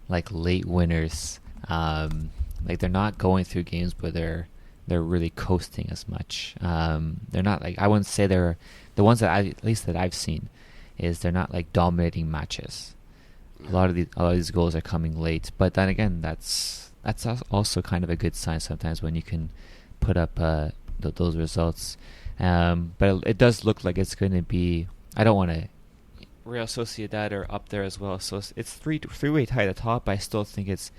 winners. Like they're not going through games, but they're really coasting as much. They're not like, I wouldn't say they're the ones that I've seen is they're not like dominating matches. A lot of these goals are coming late, but then again, that's also kind of a good sign sometimes when you can put up those results. But it does look like it's going to be. I don't want to. Real Sociedad are up there as well, so it's three-way tie at the top. I still think it's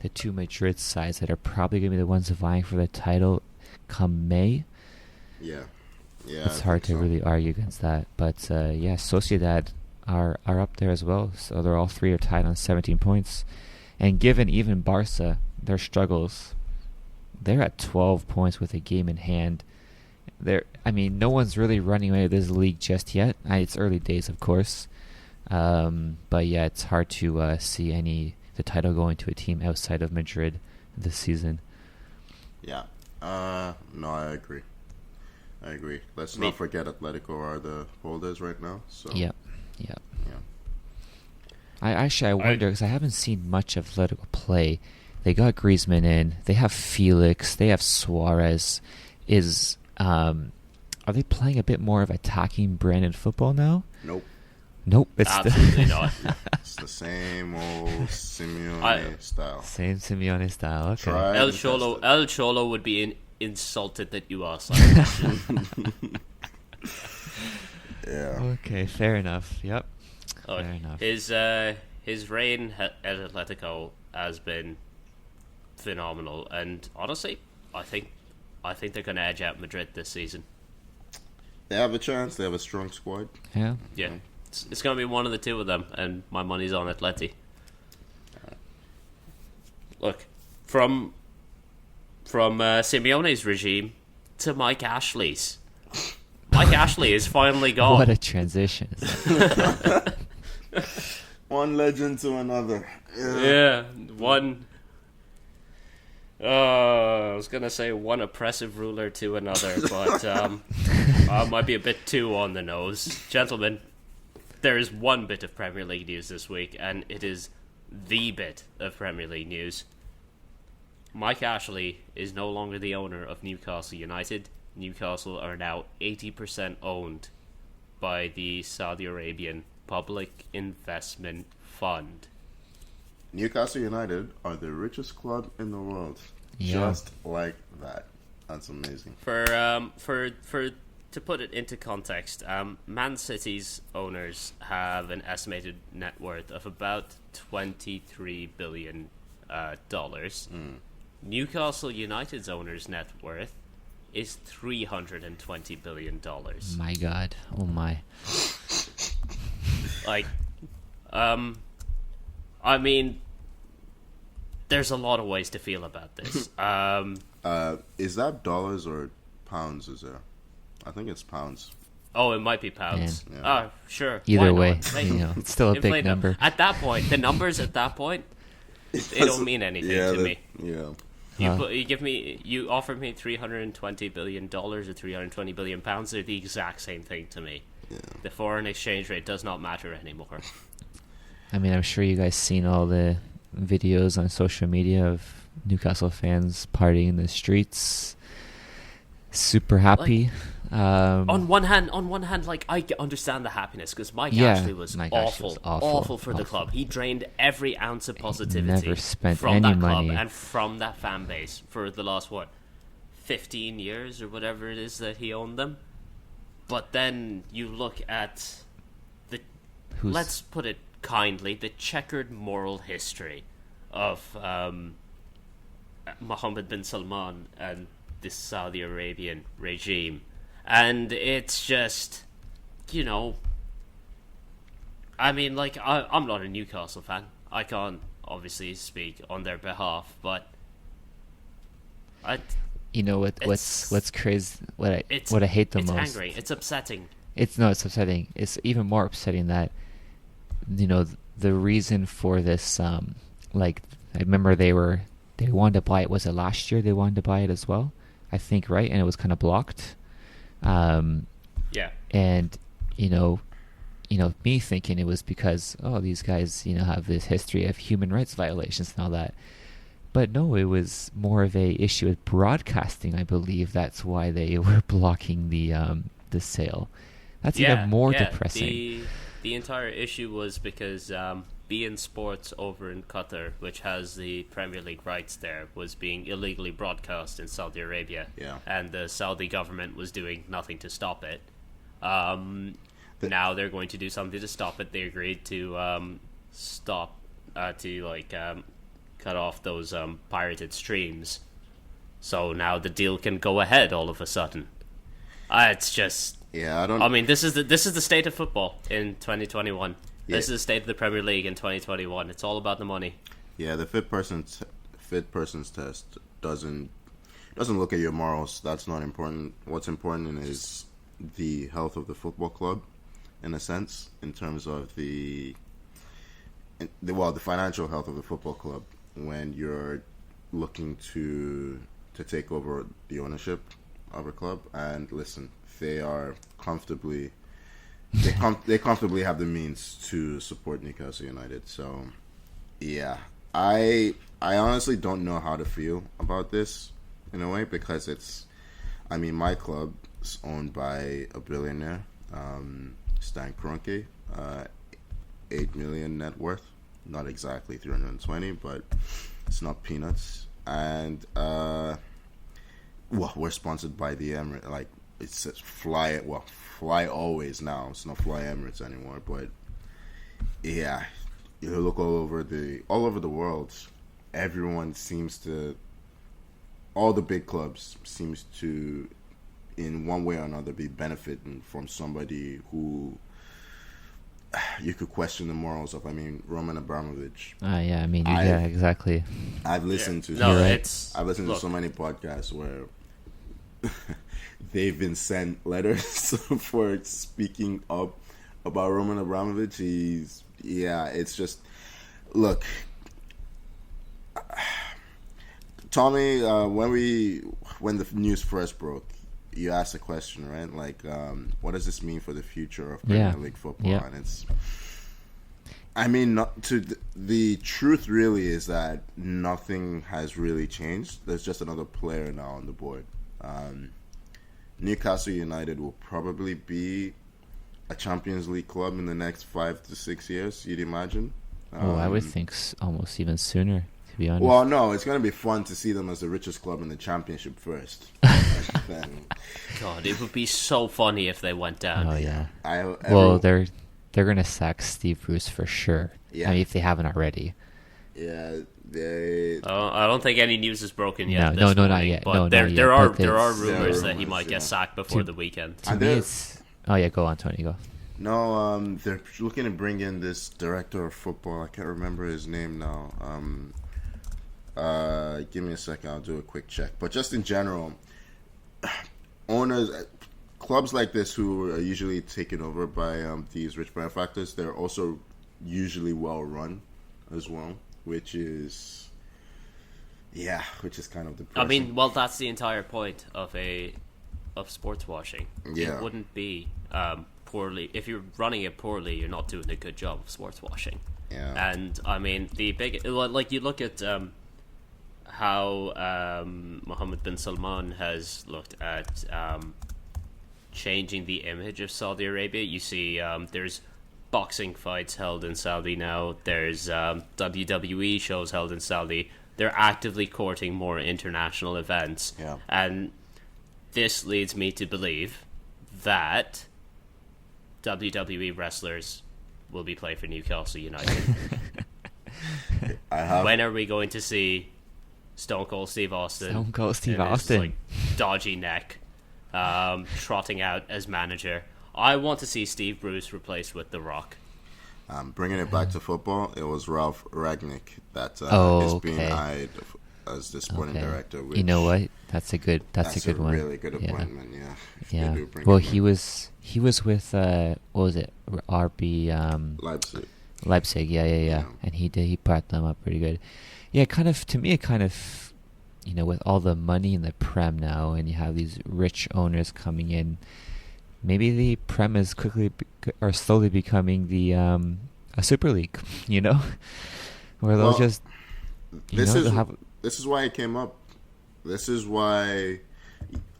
the 2 Madrid sides that are probably going to be the ones vying for the title come May. Yeah. It's hard to really argue against that, but Sociedad are up there as well. So they're all 3 are tied on 17 points. And given even Barca, their struggles, they're at 12 points with a game in hand. No one's really running away with this league just yet. It's early days, of course. But yeah, it's hard to see the title going to a team outside of Madrid this season. Yeah. No, I agree. Let's not forget Atletico are the holders right now. So. Yep. I wonder, because I haven't seen much of Atletico play. They got Griezmann in. They have Felix. They have Suarez. Are they playing a bit more of attacking branded football now? Nope. It's absolutely not. It's the same old Simeone style. Same Simeone style. Okay. El Cholo would be insulted that you asked. Yeah. Okay, fair enough. Yep. Fair enough. His reign at Atletico has been phenomenal, and honestly, I think they're going to edge out Madrid this season. They have a chance. They have a strong squad. Yeah. Yeah. It's going to be one of the two of them, and my money's on Atleti. Look, from Simeone's regime to Mike Ashley's. Mike Ashley is finally gone. What a transition. One legend to another. Yeah, one... I was going to say one oppressive ruler to another, but I might be a bit too on the nose. Gentlemen, there is one bit of Premier League news this week, and it is the bit of Premier League news. Mike Ashley is no longer the owner of Newcastle United. Newcastle are now 80% owned by the Saudi Arabian Public Investment Fund. Newcastle United are the richest club in the world. Yeah. Just like that. That's amazing. To put it into context, Man City's owners have an estimated net worth of about $23 billion. Newcastle United's owners' net worth is $320 billion. My God. Oh my. I mean, there's a lot of ways to feel about this. Is that dollars or pounds? Is there? I think it's pounds. Oh, it might be pounds. Yeah. Sure. Either Why way, not? it's still a big number. At that point, the numbers at that point, they don't mean anything to me. Yeah. You offered me $320 billion or 320 billion pounds. They're the exact same thing to me. Yeah. The foreign exchange rate does not matter anymore. I mean, I'm sure you guys seen all the videos on social media of Newcastle fans partying in the streets, super happy. On one hand, like, I understand the happiness because Mike Ashley was awful for the club. He drained every ounce of positivity Never spent from any that money. club and from that fan base for the last 15 years or whatever it is that he owned them. But then you look at let's put it kindly, the checkered moral history of Mohammed bin Salman and the Saudi Arabian regime. And it's just, I mean, like, I'm not a Newcastle fan. I can't obviously speak on their behalf, but what's crazy? What I hate the most. It's angry. It's upsetting. It's upsetting. It's even more upsetting that the reason for this. Like, I remember they wanted to buy it. Was it last year? They wanted to buy it as well, I think, right? And it was kind of blocked. Yeah. And me thinking it was because these guys have this history of human rights violations and all that. But no, it was more of a issue with broadcasting. I believe that's why they were blocking the sale. That's even more depressing. The entire issue was because beIN Sports over in Qatar, which has the Premier League rights there, was being illegally broadcast in Saudi Arabia. Yeah. And the Saudi government was doing nothing to stop it. Now they're going to do something to stop it. They agreed to cut off those pirated streams. So now the deal can go ahead all of a sudden. It's just... Yeah, I mean, this is the state of football in 2021. Yeah. This is the state of the Premier League in 2021. It's all about the money. Yeah, the fit person's test doesn't look at your morals. That's not important. What's important is the health of the football club, in a sense, in terms of the financial health of the football club when you're looking to take over the ownership of a club. And listen, they are comfortably they comfortably have the means to support Newcastle United. So, yeah, I honestly don't know how to feel about this in a way, because my club is owned by a billionaire, Stan Kroenke, 8 million net worth, not exactly 320, but it's not peanuts. And we're sponsored by the Emirates. Like, it says Fly Always now. It's not Fly Emirates anymore. But yeah, you look all over the world. Everyone seems to, all the big clubs seems to, in one way or another, be benefiting from somebody who you could question the morals of. I mean, Roman Abramovich. Yeah, exactly. I've listened to to so many podcasts where they've been sent letters for speaking up about Roman Abramovich. It's just, look, Tommy, when the news first broke, you asked a question, right? Like, what does this mean for the future of Premier League football? Yeah. And the truth really is that nothing has really changed. There's just another player now on the board. Newcastle United will probably be a Champions League club in the next 5 to 6 years, you'd imagine. I would think almost even sooner, to be honest. Well, no, it's going to be fun to see them as the richest club in the Championship first. God, it would be so funny if they went down. Oh, yeah. They're going to sack Steve Bruce for sure. Yeah. I mean, if they haven't already. Yeah, I don't think any news is broken yet. No, not yet. But there are rumors that he might get sacked before the weekend. To me, it's... Oh, yeah, go on, Tony, go. No, they're looking to bring in this director of football. I can't remember his name now. Give me a second. I'll do a quick check. But just in general, clubs like this who are usually taken over by these rich benefactors, they're also usually well run as well, which is kind of depressing. I mean, well, that's the entire point of sports washing. Yeah. It wouldn't be poorly. If you're running it poorly, you're not doing a good job of sports washing. Yeah. And I mean, like you look at how Mohammed bin Salman has looked at changing the image of Saudi Arabia. You see, there's boxing fights held in Saudi now. There's WWE shows held in Saudi. They're actively courting more international events. Yeah. And this leads me to believe that WWE wrestlers will be playing for Newcastle United. When are we going to see Stone Cold Steve Austin? Stone Cold Steve Austin. Like, dodgy neck, trotting out as manager. I want to see Steve Bruce replaced with The Rock. Bringing it back to football, it was Ralph Ragnick that is being eyed as the sporting director. Which, you know what? That's a good one. Really good appointment. Yeah. Well, he was with what was it? RB Leipzig. Yeah. And he brought them up pretty good. Yeah, to me, with all the money in the Prem now, and you have these rich owners coming in, maybe the Prem is slowly becoming the a Super League, where they'll just this is why it came up. This is why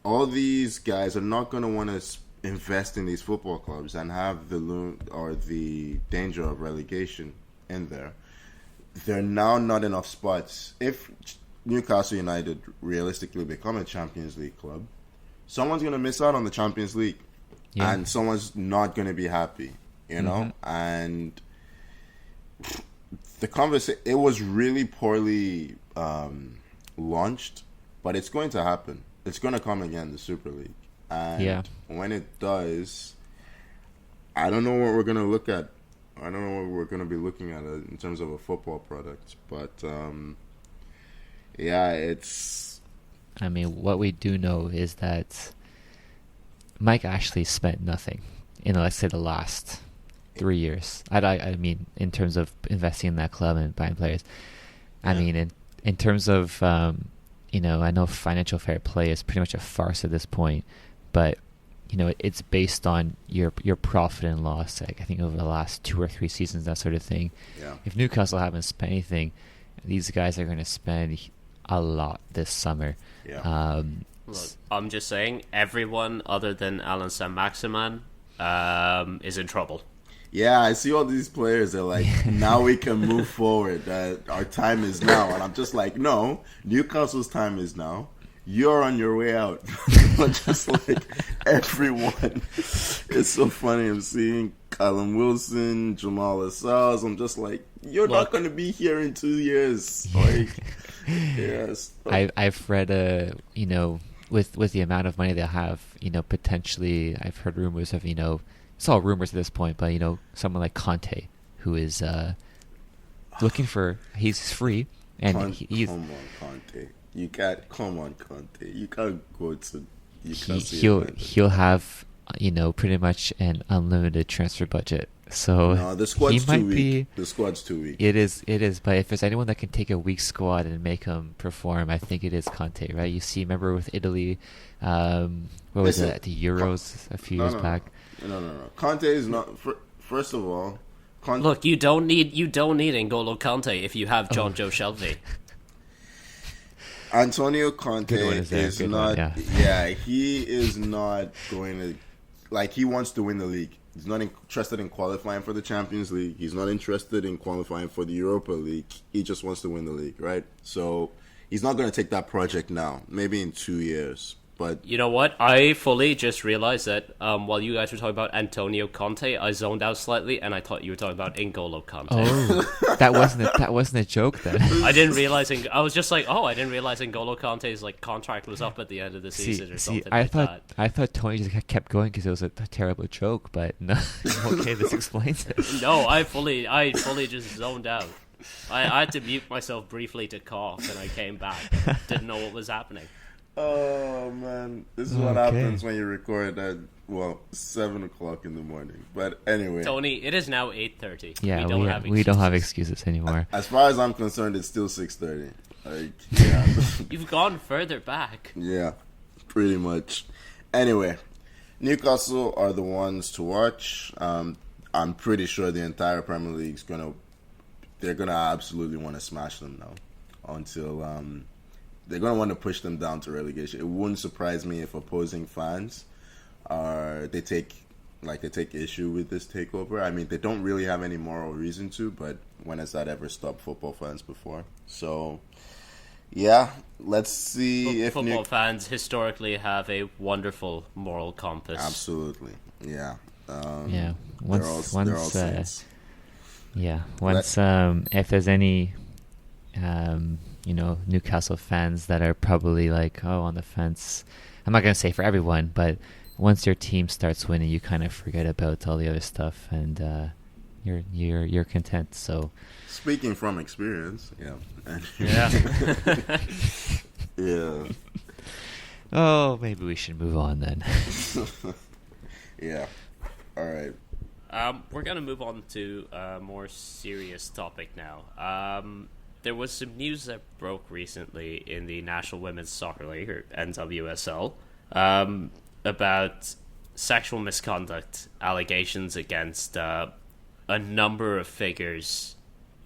all these guys are not going to want to invest in these football clubs and have the danger of relegation in there. There are now not enough spots. If Newcastle United realistically become a Champions League club, someone's going to miss out on the Champions League. Yeah. And someone's not going to be happy, Mm-hmm. And the conversation, it was really poorly launched, but it's going to happen. It's going to come again, the Super League. And when it does, I don't know what we're going to look at. I don't know what we're going to be looking at in terms of a football product. But, it's... I mean, what we do know is that Mike Ashley spent nothing in, let's say, the last 3 years. I mean, in terms of investing in that club and buying players. I mean, in terms of, I know financial fair play is pretty much a farce at this point, but it's based on your profit and loss. Like, I think over the last 2 or 3 seasons, that sort of thing. Yeah. If Newcastle haven't spent anything, these guys are going to spend a lot this summer. Yeah. Look, I'm just saying, everyone other than Alan Saint-Maximin is in trouble. Yeah, I see all these players. They're like, now we can move forward. Our time is now. And I'm just like, no, Newcastle's time is now. You're on your way out. Just like everyone. It's so funny. I'm seeing Callum Wilson, Jamal Lascelles. I'm just like, you're not going to be here in 2 years. Like, yes. I've read, with the amount of money they have, potentially, I've heard rumors of, it's all rumors at this point, but, someone like Conte, who is looking for, he's free, and he's... Come on, Conte. You can't, come on, Conte. You can't go to... He'll have, pretty much an unlimited transfer budget. So no, the squad's he might too weak. be. The squad's too weak. It is. But if there's anyone that can take a weak squad and make them perform, I think it is Conte, right? You see, remember with Italy, what was it at the Euros a few years back? No. Conte is not. First of all, look, you don't need N'Golo Conte if you have John Joe Shelby. Antonio Conte is not. Yeah, he is not going to. Like, he wants to win the league. He's not interested in qualifying for the Champions League. He's not interested in qualifying for the Europa League. He just wants to win the league, right? So he's not going to take that project now. Maybe in 2 years. But you know what? I fully just realized that while you guys were talking about Antonio Conte, I zoned out slightly, and I thought you were talking about N'Golo Conte. Oh, that wasn't a joke then. I didn't realize. I was just like, I didn't realize N'Golo Conte's contract was up at the end of the season or something. I like thought that. I thought Tony just kept going because it was a terrible joke, but no. Okay, this explains it. No, I fully just zoned out. I had to mute myself briefly to cough, and I came back. Didn't know what was happening. Oh man, this is what happens when you record at 7 o'clock in the morning. But anyway, Tony, it is now 8:30. Yeah, we don't have excuses anymore. As far as I'm concerned, it's still 6:30. Like, yeah. You've gone further back. Yeah, pretty much. Anyway, Newcastle are the ones to watch. I'm pretty sure the entire Premier League's they're gonna absolutely want to smash them now until they're going to want to push them down to relegation. It wouldn't surprise me if opposing fans they take issue with this takeover. I mean, they don't really have any moral reason to, but when has that ever stopped football fans before? So, yeah, let's see if football fans historically have a wonderful moral compass. Absolutely, yeah. Once if there's any Newcastle fans that are probably on the fence. I'm not going to say for everyone, but once your team starts winning, you kind of forget about all the other stuff, and you're content. So, speaking from experience, yeah. Oh, maybe we should move on then. Yeah. All right. We're going to move on to a more serious topic now. There was some news that broke recently in the National Women's Soccer League, or NWSL, about sexual misconduct allegations against a number of figures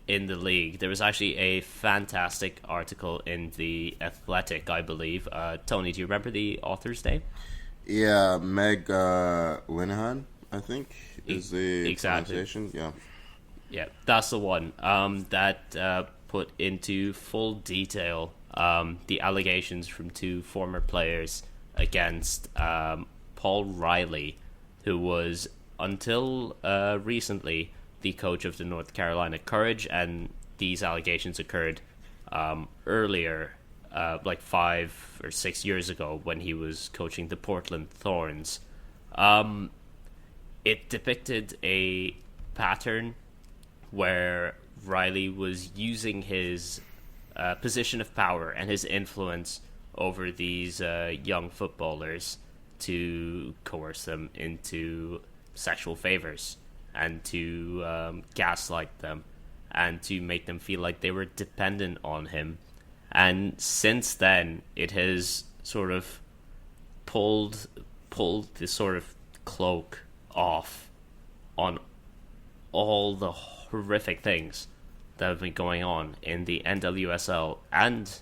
in the league. There was actually a fantastic article in The Athletic, I believe. Tony, do you remember the author's name? Yeah, Meg Linehan, I think, is the pronunciation. Yeah, that's the one that put into full detail the allegations from two former players against Paul Riley, who was until recently the coach of the North Carolina Courage, and these allegations occurred earlier, 5 or 6 years ago, when he was coaching the Portland Thorns. It depicted a pattern where Riley was using his position of power and his influence over these young footballers to coerce them into sexual favors and to gaslight them and to make them feel like they were dependent on him. And since then, it has sort of pulled pull this sort of cloak off on all the horrific things that have been going on in the NWSL and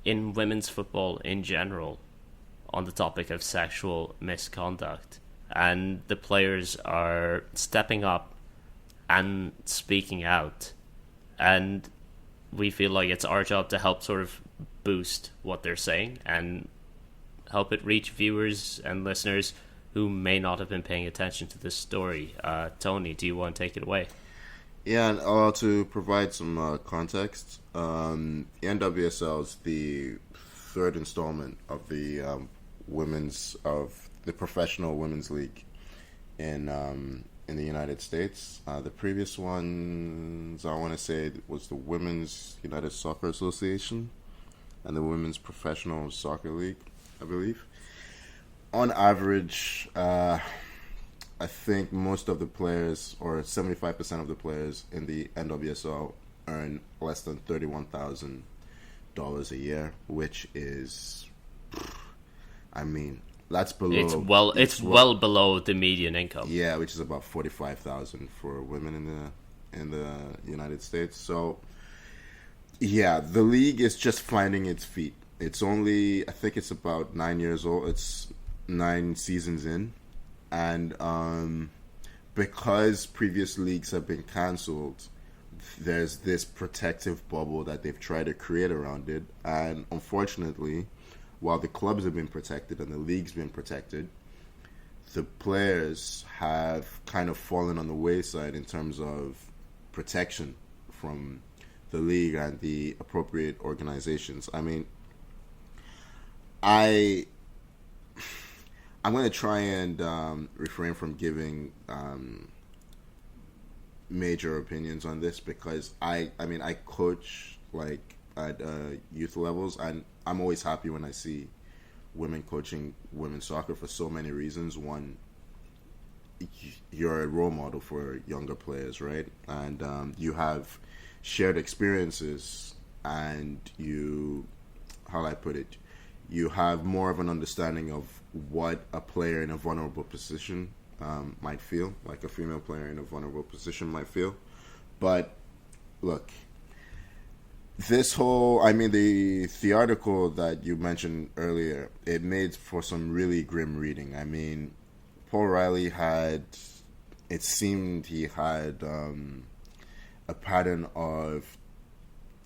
in women's football in general on the topic of sexual misconduct. And the players are stepping up and speaking out. And we feel like it's our job to help sort of boost what they're saying and help it reach viewers and listeners who may not have been paying attention to this story. Tony, do you want to take it away? Yeah, and to provide some context, the NWSL is the third installment of the professional women's league in the United States. The previous ones, I want to say, was the Women's United Soccer Association and the Women's Professional Soccer League, I believe. On average, I think most of the players, or 75% of the players in the NWSL, earn less than $31,000 a year, which is, I mean, that's below. It's well below the median income. Yeah, which is about $45,000 for women in the United States. So, yeah, the league is just finding its feet. It's only, I think it's about 9 years old. It's 9 seasons in, and because previous leagues have been cancelled, there's this protective bubble that they've tried to create around it, and unfortunately, while the clubs have been protected and the league's been protected, the players have kind of fallen on the wayside in terms of protection from the league and the appropriate organizations. I mean, I'm going to try and refrain from giving major opinions on this because I coach like at youth levels, and I'm always happy when I see women coaching women's soccer for so many reasons. One, you're a role model for younger players, right? And you have shared experiences, and how do I put it? You have more of an understanding of what a player in a vulnerable position might feel, like a female player in a vulnerable position might feel. But look, the article that you mentioned earlier, it made for some really grim reading. I mean, Paul Riley it seemed he had a pattern of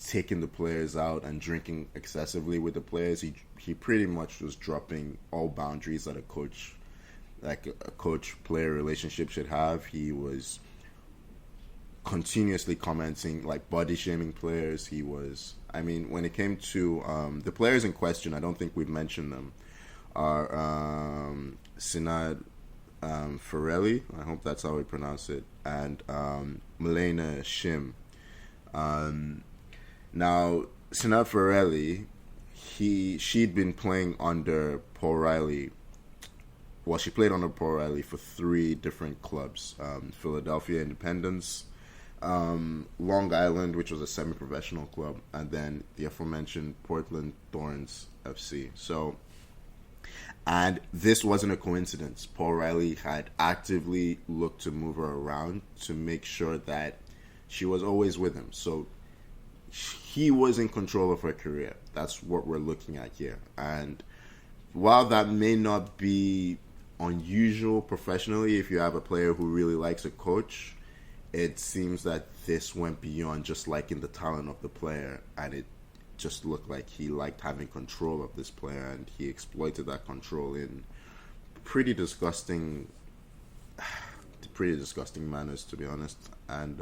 taking the players out and drinking excessively with the players. He pretty much was dropping all boundaries that a coach-player relationship should have. He was continuously commenting, like body shaming players. When it came to the players in question, I don't think we've mentioned them, are Sinad Farelli, I hope that's how we pronounce it, and Milena Shim. Now, Sinad Farelli, she'd been playing under Paul Riley. Well, she played under Paul Riley for 3 different clubs: Philadelphia Independence, Long Island, which was a semi-professional club, and then the aforementioned Portland Thorns FC. So, and this wasn't a coincidence. Paul Riley had actively looked to move her around to make sure that she was always with him. So he was in control of her career. That's what we're looking at here. And while that may not be unusual professionally, if you have a player who really likes a coach, it seems that this went beyond just liking the talent of the player, and it just looked like he liked having control of this player, and he exploited that control in pretty disgusting manners, to be honest. And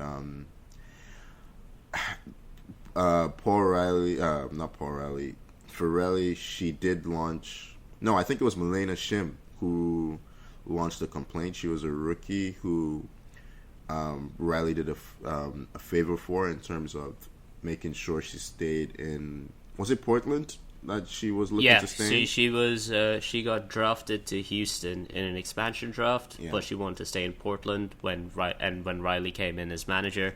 Farelli, she did launch. No, I think it was Milena Shim who launched the complaint. She was a rookie who Riley did a favor for in terms of making sure she stayed in. Was it Portland that she was looking to stay in? She got drafted to Houston in an expansion draft, but she wanted to stay in Portland when Riley came in as manager.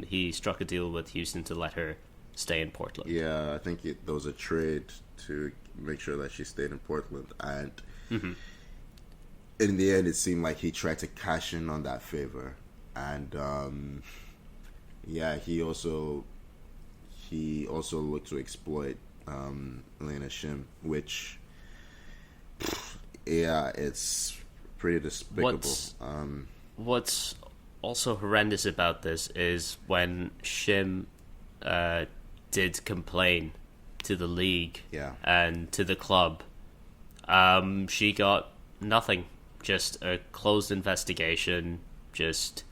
He struck a deal with Houston to let her stay in Portland. Yeah, I think there was a trade to make sure that she stayed in Portland. And in the end, it seemed like he tried to cash in on that favor, and he also looked to exploit Elena Shim, which it's pretty despicable. What's also horrendous about this is when Shim did complain to the league and to the club, she got nothing. Just a closed investigation, just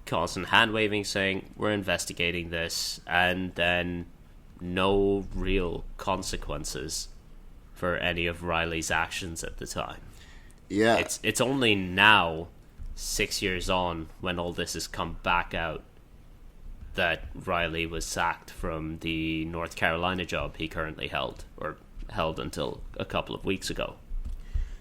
constant hand-waving saying, we're investigating this, and then no real consequences for any of Riley's actions at the time. Yeah. It's only now, 6 years on, when all this has come back out, that Riley was sacked from the North Carolina job he currently held until a couple of weeks ago.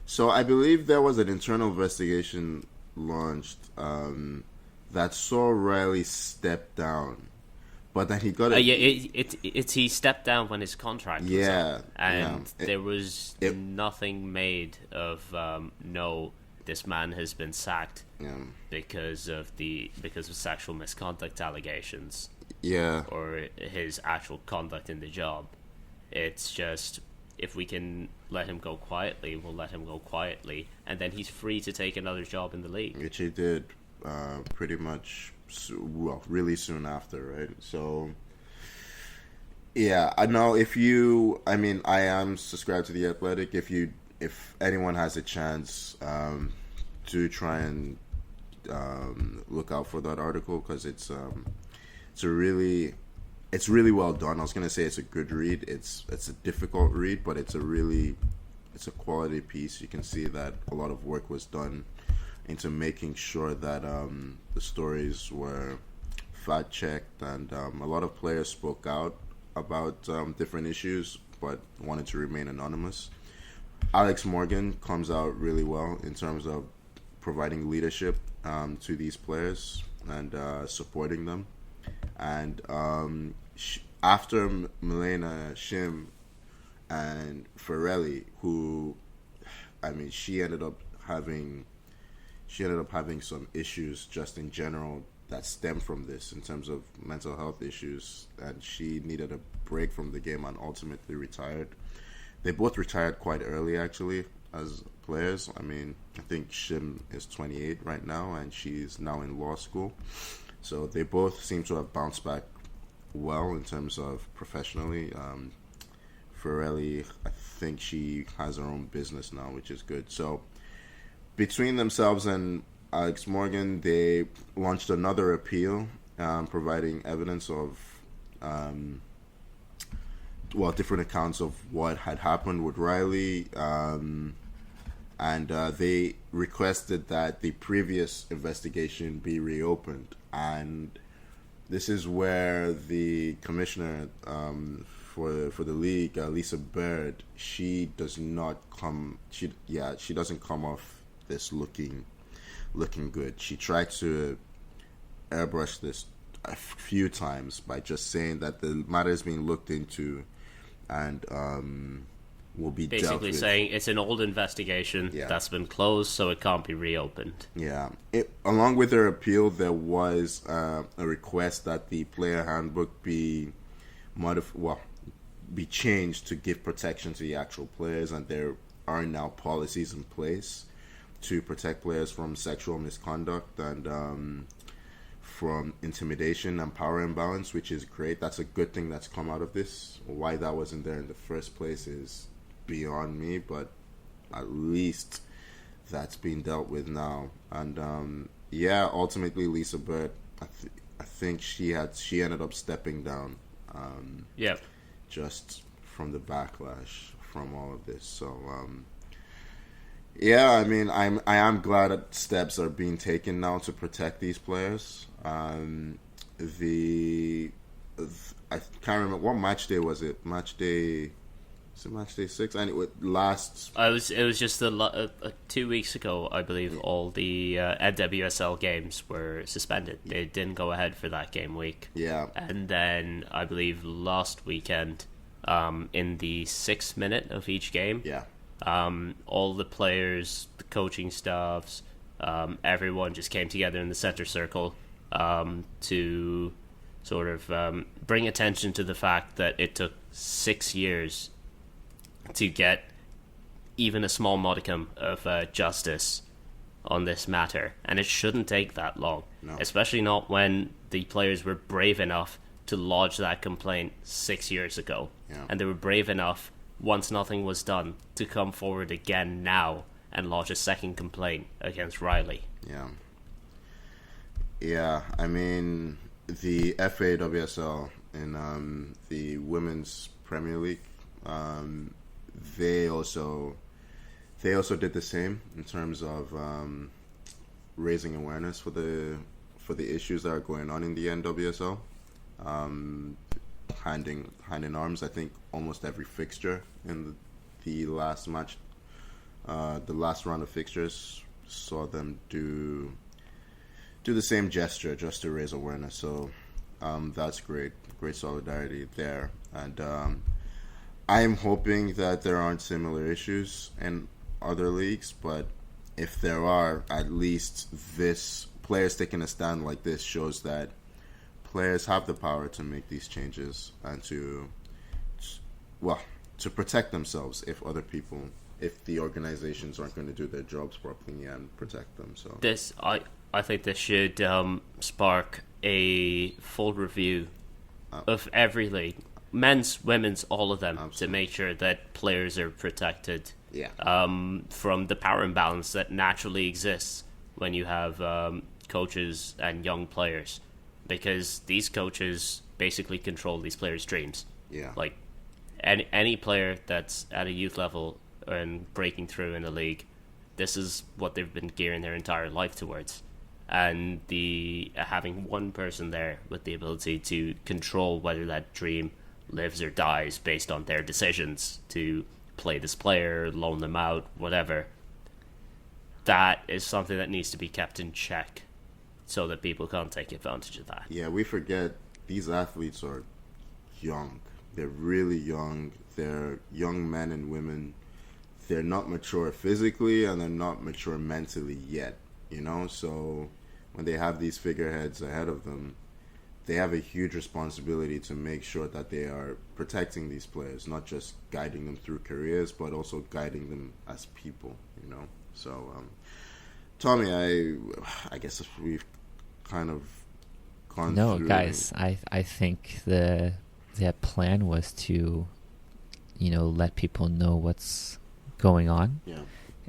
So I believe there was an internal investigation launched that saw Riley step down, but then he got he stepped down when his contract was up, and there was nothing made of no, this man has been sacked because of sexual misconduct allegations, or his actual conduct in the job. It's just, if we can let him go quietly, we'll let him go quietly, and then he's free to take another job in the league. Which he did pretty much, really soon after, right? So, yeah, I know I am subscribed to The Athletic. If anyone has a chance, do try and look out for that article, because it's really well done. I was gonna say it's a good read. It's a difficult read, but it's a quality piece. You can see that a lot of work was done into making sure that the stories were fact checked, and a lot of players spoke out about different issues, but wanted to remain anonymous. Alex Morgan comes out really well in terms of providing leadership to these players and supporting them. And after Milena Shim and Ferrelli, who, she ended up having some issues just in general that stem from this in terms of mental health issues, and she needed a break from the game and ultimately retired. They both retired quite early, actually, as players. I think Shim is 28 right now, and she's now in law school. So they both seem to have bounced back well in terms of professionally. Ferrelli, I think she has her own business now, which is good. So between themselves and Alex Morgan, they launched another appeal, providing evidence of different accounts of what had happened with Riley, and they requested that the previous investigation be reopened. And this is where the commissioner for the league, Lisa Bird, she doesn't come off this looking good. She tried to airbrush this a few times by just saying that the matter is being looked into and will be dealt with. Basically saying it's an old investigation that's been closed, so it can't be reopened. Yeah. Along with her appeal, there was a request that the player handbook be changed to give protection to the actual players, and there are now policies in place to protect players from sexual misconduct and from intimidation and power imbalance, which is great. That's a good thing that's come out of this. Why that wasn't there in the first place is beyond me, but at least that's being dealt with now. And ultimately Lisa Bird, I think she ended up stepping down. Just from the backlash from all of this. So I am glad that steps are being taken now to protect these players. I can't remember what match day was it. Match day 6. Anyway, it was just 2 weeks ago, I believe. All the NWSL games were suspended. They didn't go ahead for that game week. Yeah, and then I believe last weekend, in the 6th minute of each game, All the players, the coaching staffs, everyone just came together in the center circle to sort of bring attention to the fact that it took 6 years to get even a small modicum of justice on this matter, and it shouldn't take that long. No. Especially not when the players were brave enough to lodge that complaint 6 years ago, and they were brave enough, once nothing was done, to come forward again now and lodge a second complaint against Riley. Yeah, I mean, the FAWSL in the Women's Premier League, they also did the same in terms of raising awareness for the issues that are going on in the NWSL. Hand in arms, I think almost every fixture in the last match, the last round of fixtures, saw them do the same gesture just to raise awareness. So that's great solidarity there, and I am hoping that there aren't similar issues in other leagues, but if there are, at least this players taking a stand like this shows that players have the power to make these changes and to protect themselves if the organizations aren't going to do their jobs properly and protect them. So I think this should spark a full review of every league, men's, women's, all of them, absolutely, to make sure that players are protected Yeah. From the power imbalance that naturally exists when you have coaches and young players, because these coaches basically control these players' dreams. Yeah. Like any player that's at a youth level and breaking through in the league, this is what they've been gearing their entire life towards. And the having one person there with the ability to control whether that dream lives or dies based on their decisions to play this player, loan them out, whatever, that is something that needs to be kept in check so that people can't take advantage of that. Yeah, we forget these athletes are young. They're really young. They're young men and women. They're not mature physically and they're not mature mentally yet, you know? So when they have these figureheads ahead of them, they have a huge responsibility to make sure that they are protecting these players, not just guiding them through careers, but also guiding them as people, you know? So, Tommy, I guess we've kind of gone through... No, guys, I think the plan was to, let people know what's going on. Yeah.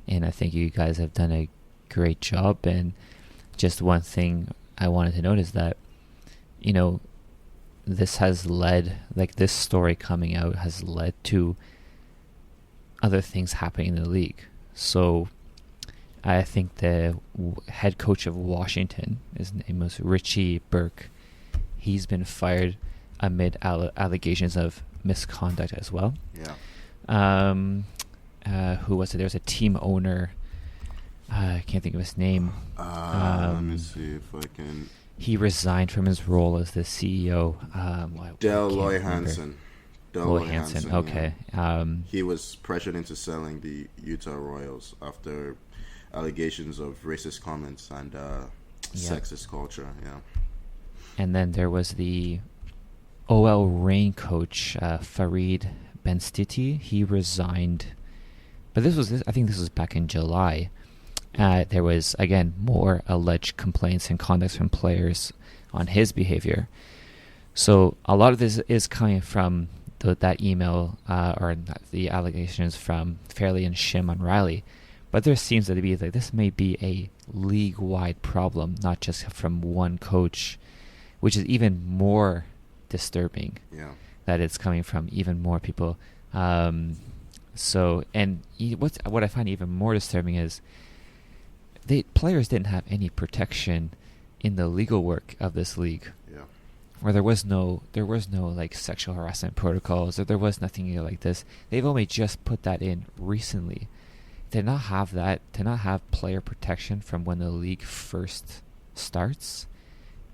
And I think you guys have done a great job. And just one thing I wanted to note is that, this has led, this story coming out has led to other things happening in the league. So I think the head coach of Washington, his name was Richie Burke, he's been fired amid allegations of misconduct as well. Yeah. Who was it? There was a team owner. I can't think of his name. Let me see if I can... He resigned from his role as the CEO. Loy Hansen. Loy Hansen, okay. Yeah. He was pressured into selling the Utah Royals after allegations of racist comments and sexist culture. Yeah. And then there was the OL Reign coach, Farid Benstiti. He resigned, but I think this was back in July. There was, again, more alleged complaints and conduct from players on his behavior. So a lot of this is coming from that email or the allegations from Fairley and Shim on Riley. But there seems to be this may be a league-wide problem, not just from one coach, which is even more disturbing. Yeah. That it's coming from even more people. What I find even more disturbing is players didn't have any protection in the legal work of this league. Yeah. Where there was no sexual harassment protocols, or there was nothing like this. They've only just put that in recently. To not have that, to not have player protection from when the league first starts,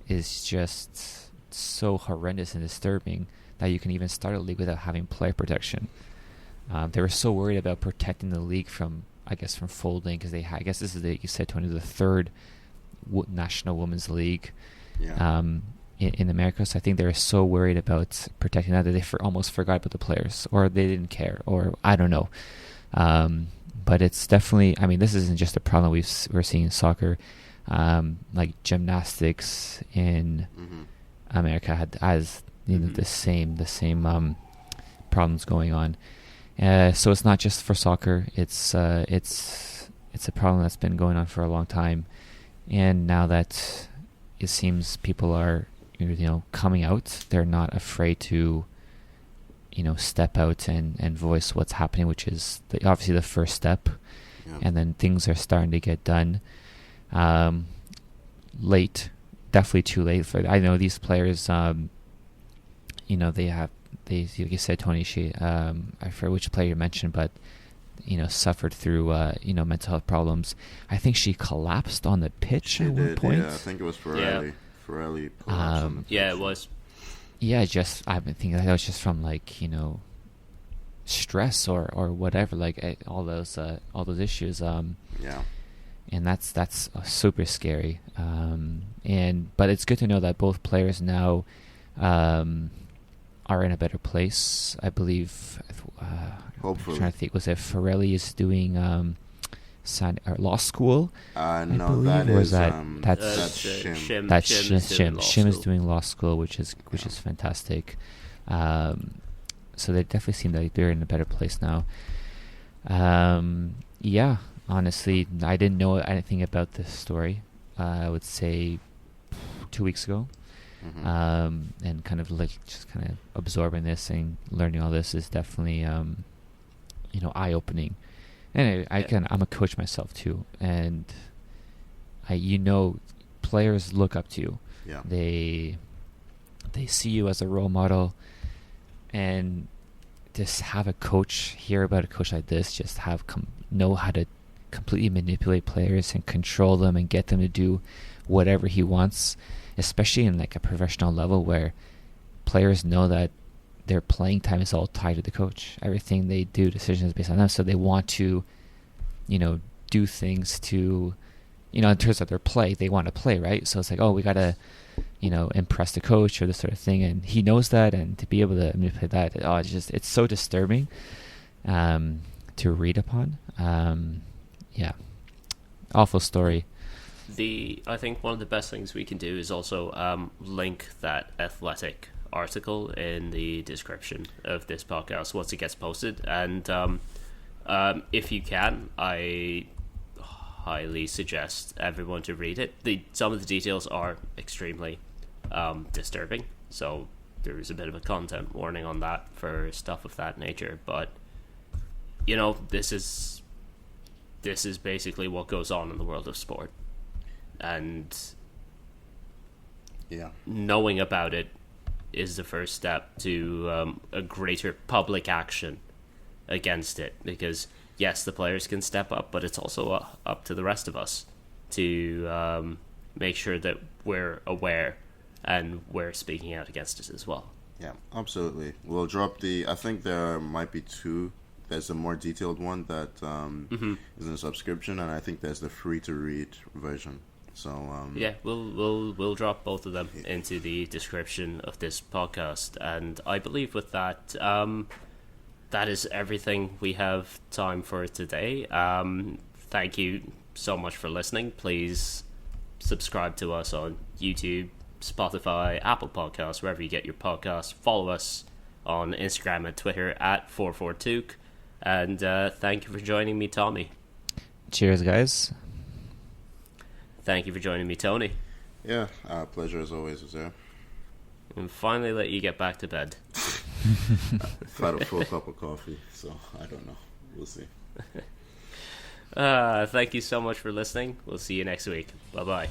is just so horrendous and disturbing that you can even start a league without having player protection. They were so worried about protecting the league from folding, because I guess this is you said, Tony, the third national women's league in America. So I think they were so worried about protecting that they almost forgot about the players, or they didn't care, or I don't know. But it's definitely, I mean, this isn't just a problem we're seeing in soccer. Like gymnastics in America has the same problems going on. So it's not just for soccer. It's a problem that's been going on for a long time, and now that it seems people are coming out, they're not afraid to step out and voice what's happening, which is obviously the first step. Yeah. And then things are starting to get done. Late, definitely too late I know these players. They like you said, Tony. I forget which player you mentioned, but suffered through mental health problems. I think she collapsed on the pitch at one point. Yeah, I think it was Pirelli. Yeah. Pirelli collapsed on the pitch. Yeah, it was. Yeah, I think that was just from stress or whatever, all those issues. Yeah. And that's super scary. But it's good to know that both players now are in a better place. I believe. Hopefully. I'm trying to think. Was it Pirelli is doing law school? No, that is that's Shim. That's Shim. Shim is doing law school, which is fantastic. So they definitely seem that they're in a better place now. Yeah, honestly, I didn't know anything about this story. I would say 2 weeks ago. And kind of absorbing this and learning all this is definitely eye-opening. And I'm a coach myself too, and players look up to you. Yeah. They see you as a role model, and just have a coach, hear about a coach like this, just know how to completely manipulate players and control them and get them to do whatever he wants, especially in a professional level where players know that their playing time is all tied to the coach. Everything they do, decisions based on them. So they want to, do things to, in terms of their play, they want to play, right? So it's we got to, impress the coach or this sort of thing. And he knows that, and to be able to manipulate that, it's so disturbing to read upon. Yeah. Awful story. I think one of the best things we can do is also link that Athletic article in the description of this podcast once it gets posted, and if you can, I highly suggest everyone to read it. Some of the details are extremely disturbing, so there's a bit of a content warning on that for stuff of that nature, but this is basically what goes on in the world of sport, and knowing about it is the first step to a greater public action against it, because yes, the players can step up, but it's also up to the rest of us to make sure that we're aware and we're speaking out against it as well. Yeah, absolutely. We'll drop I think there might be two. There's a more detailed one that is in a subscription, and I think there's the free to read version. So yeah, we'll drop both of them into the description of this podcast, and I believe with that, that is everything we have time for today. Thank you so much for listening. Please subscribe to us on YouTube, Spotify, Apple Podcasts, wherever you get your podcasts. Follow us on Instagram and Twitter at 44Took. And thank you for joining me, Tommy. Cheers, guys. Thank you for joining me, Tony. Yeah, pleasure as always, Jose. And finally let you get back to bed. I've had a full cup of coffee, so I don't know. We'll see. Thank you so much for listening. We'll see you next week. Bye-bye.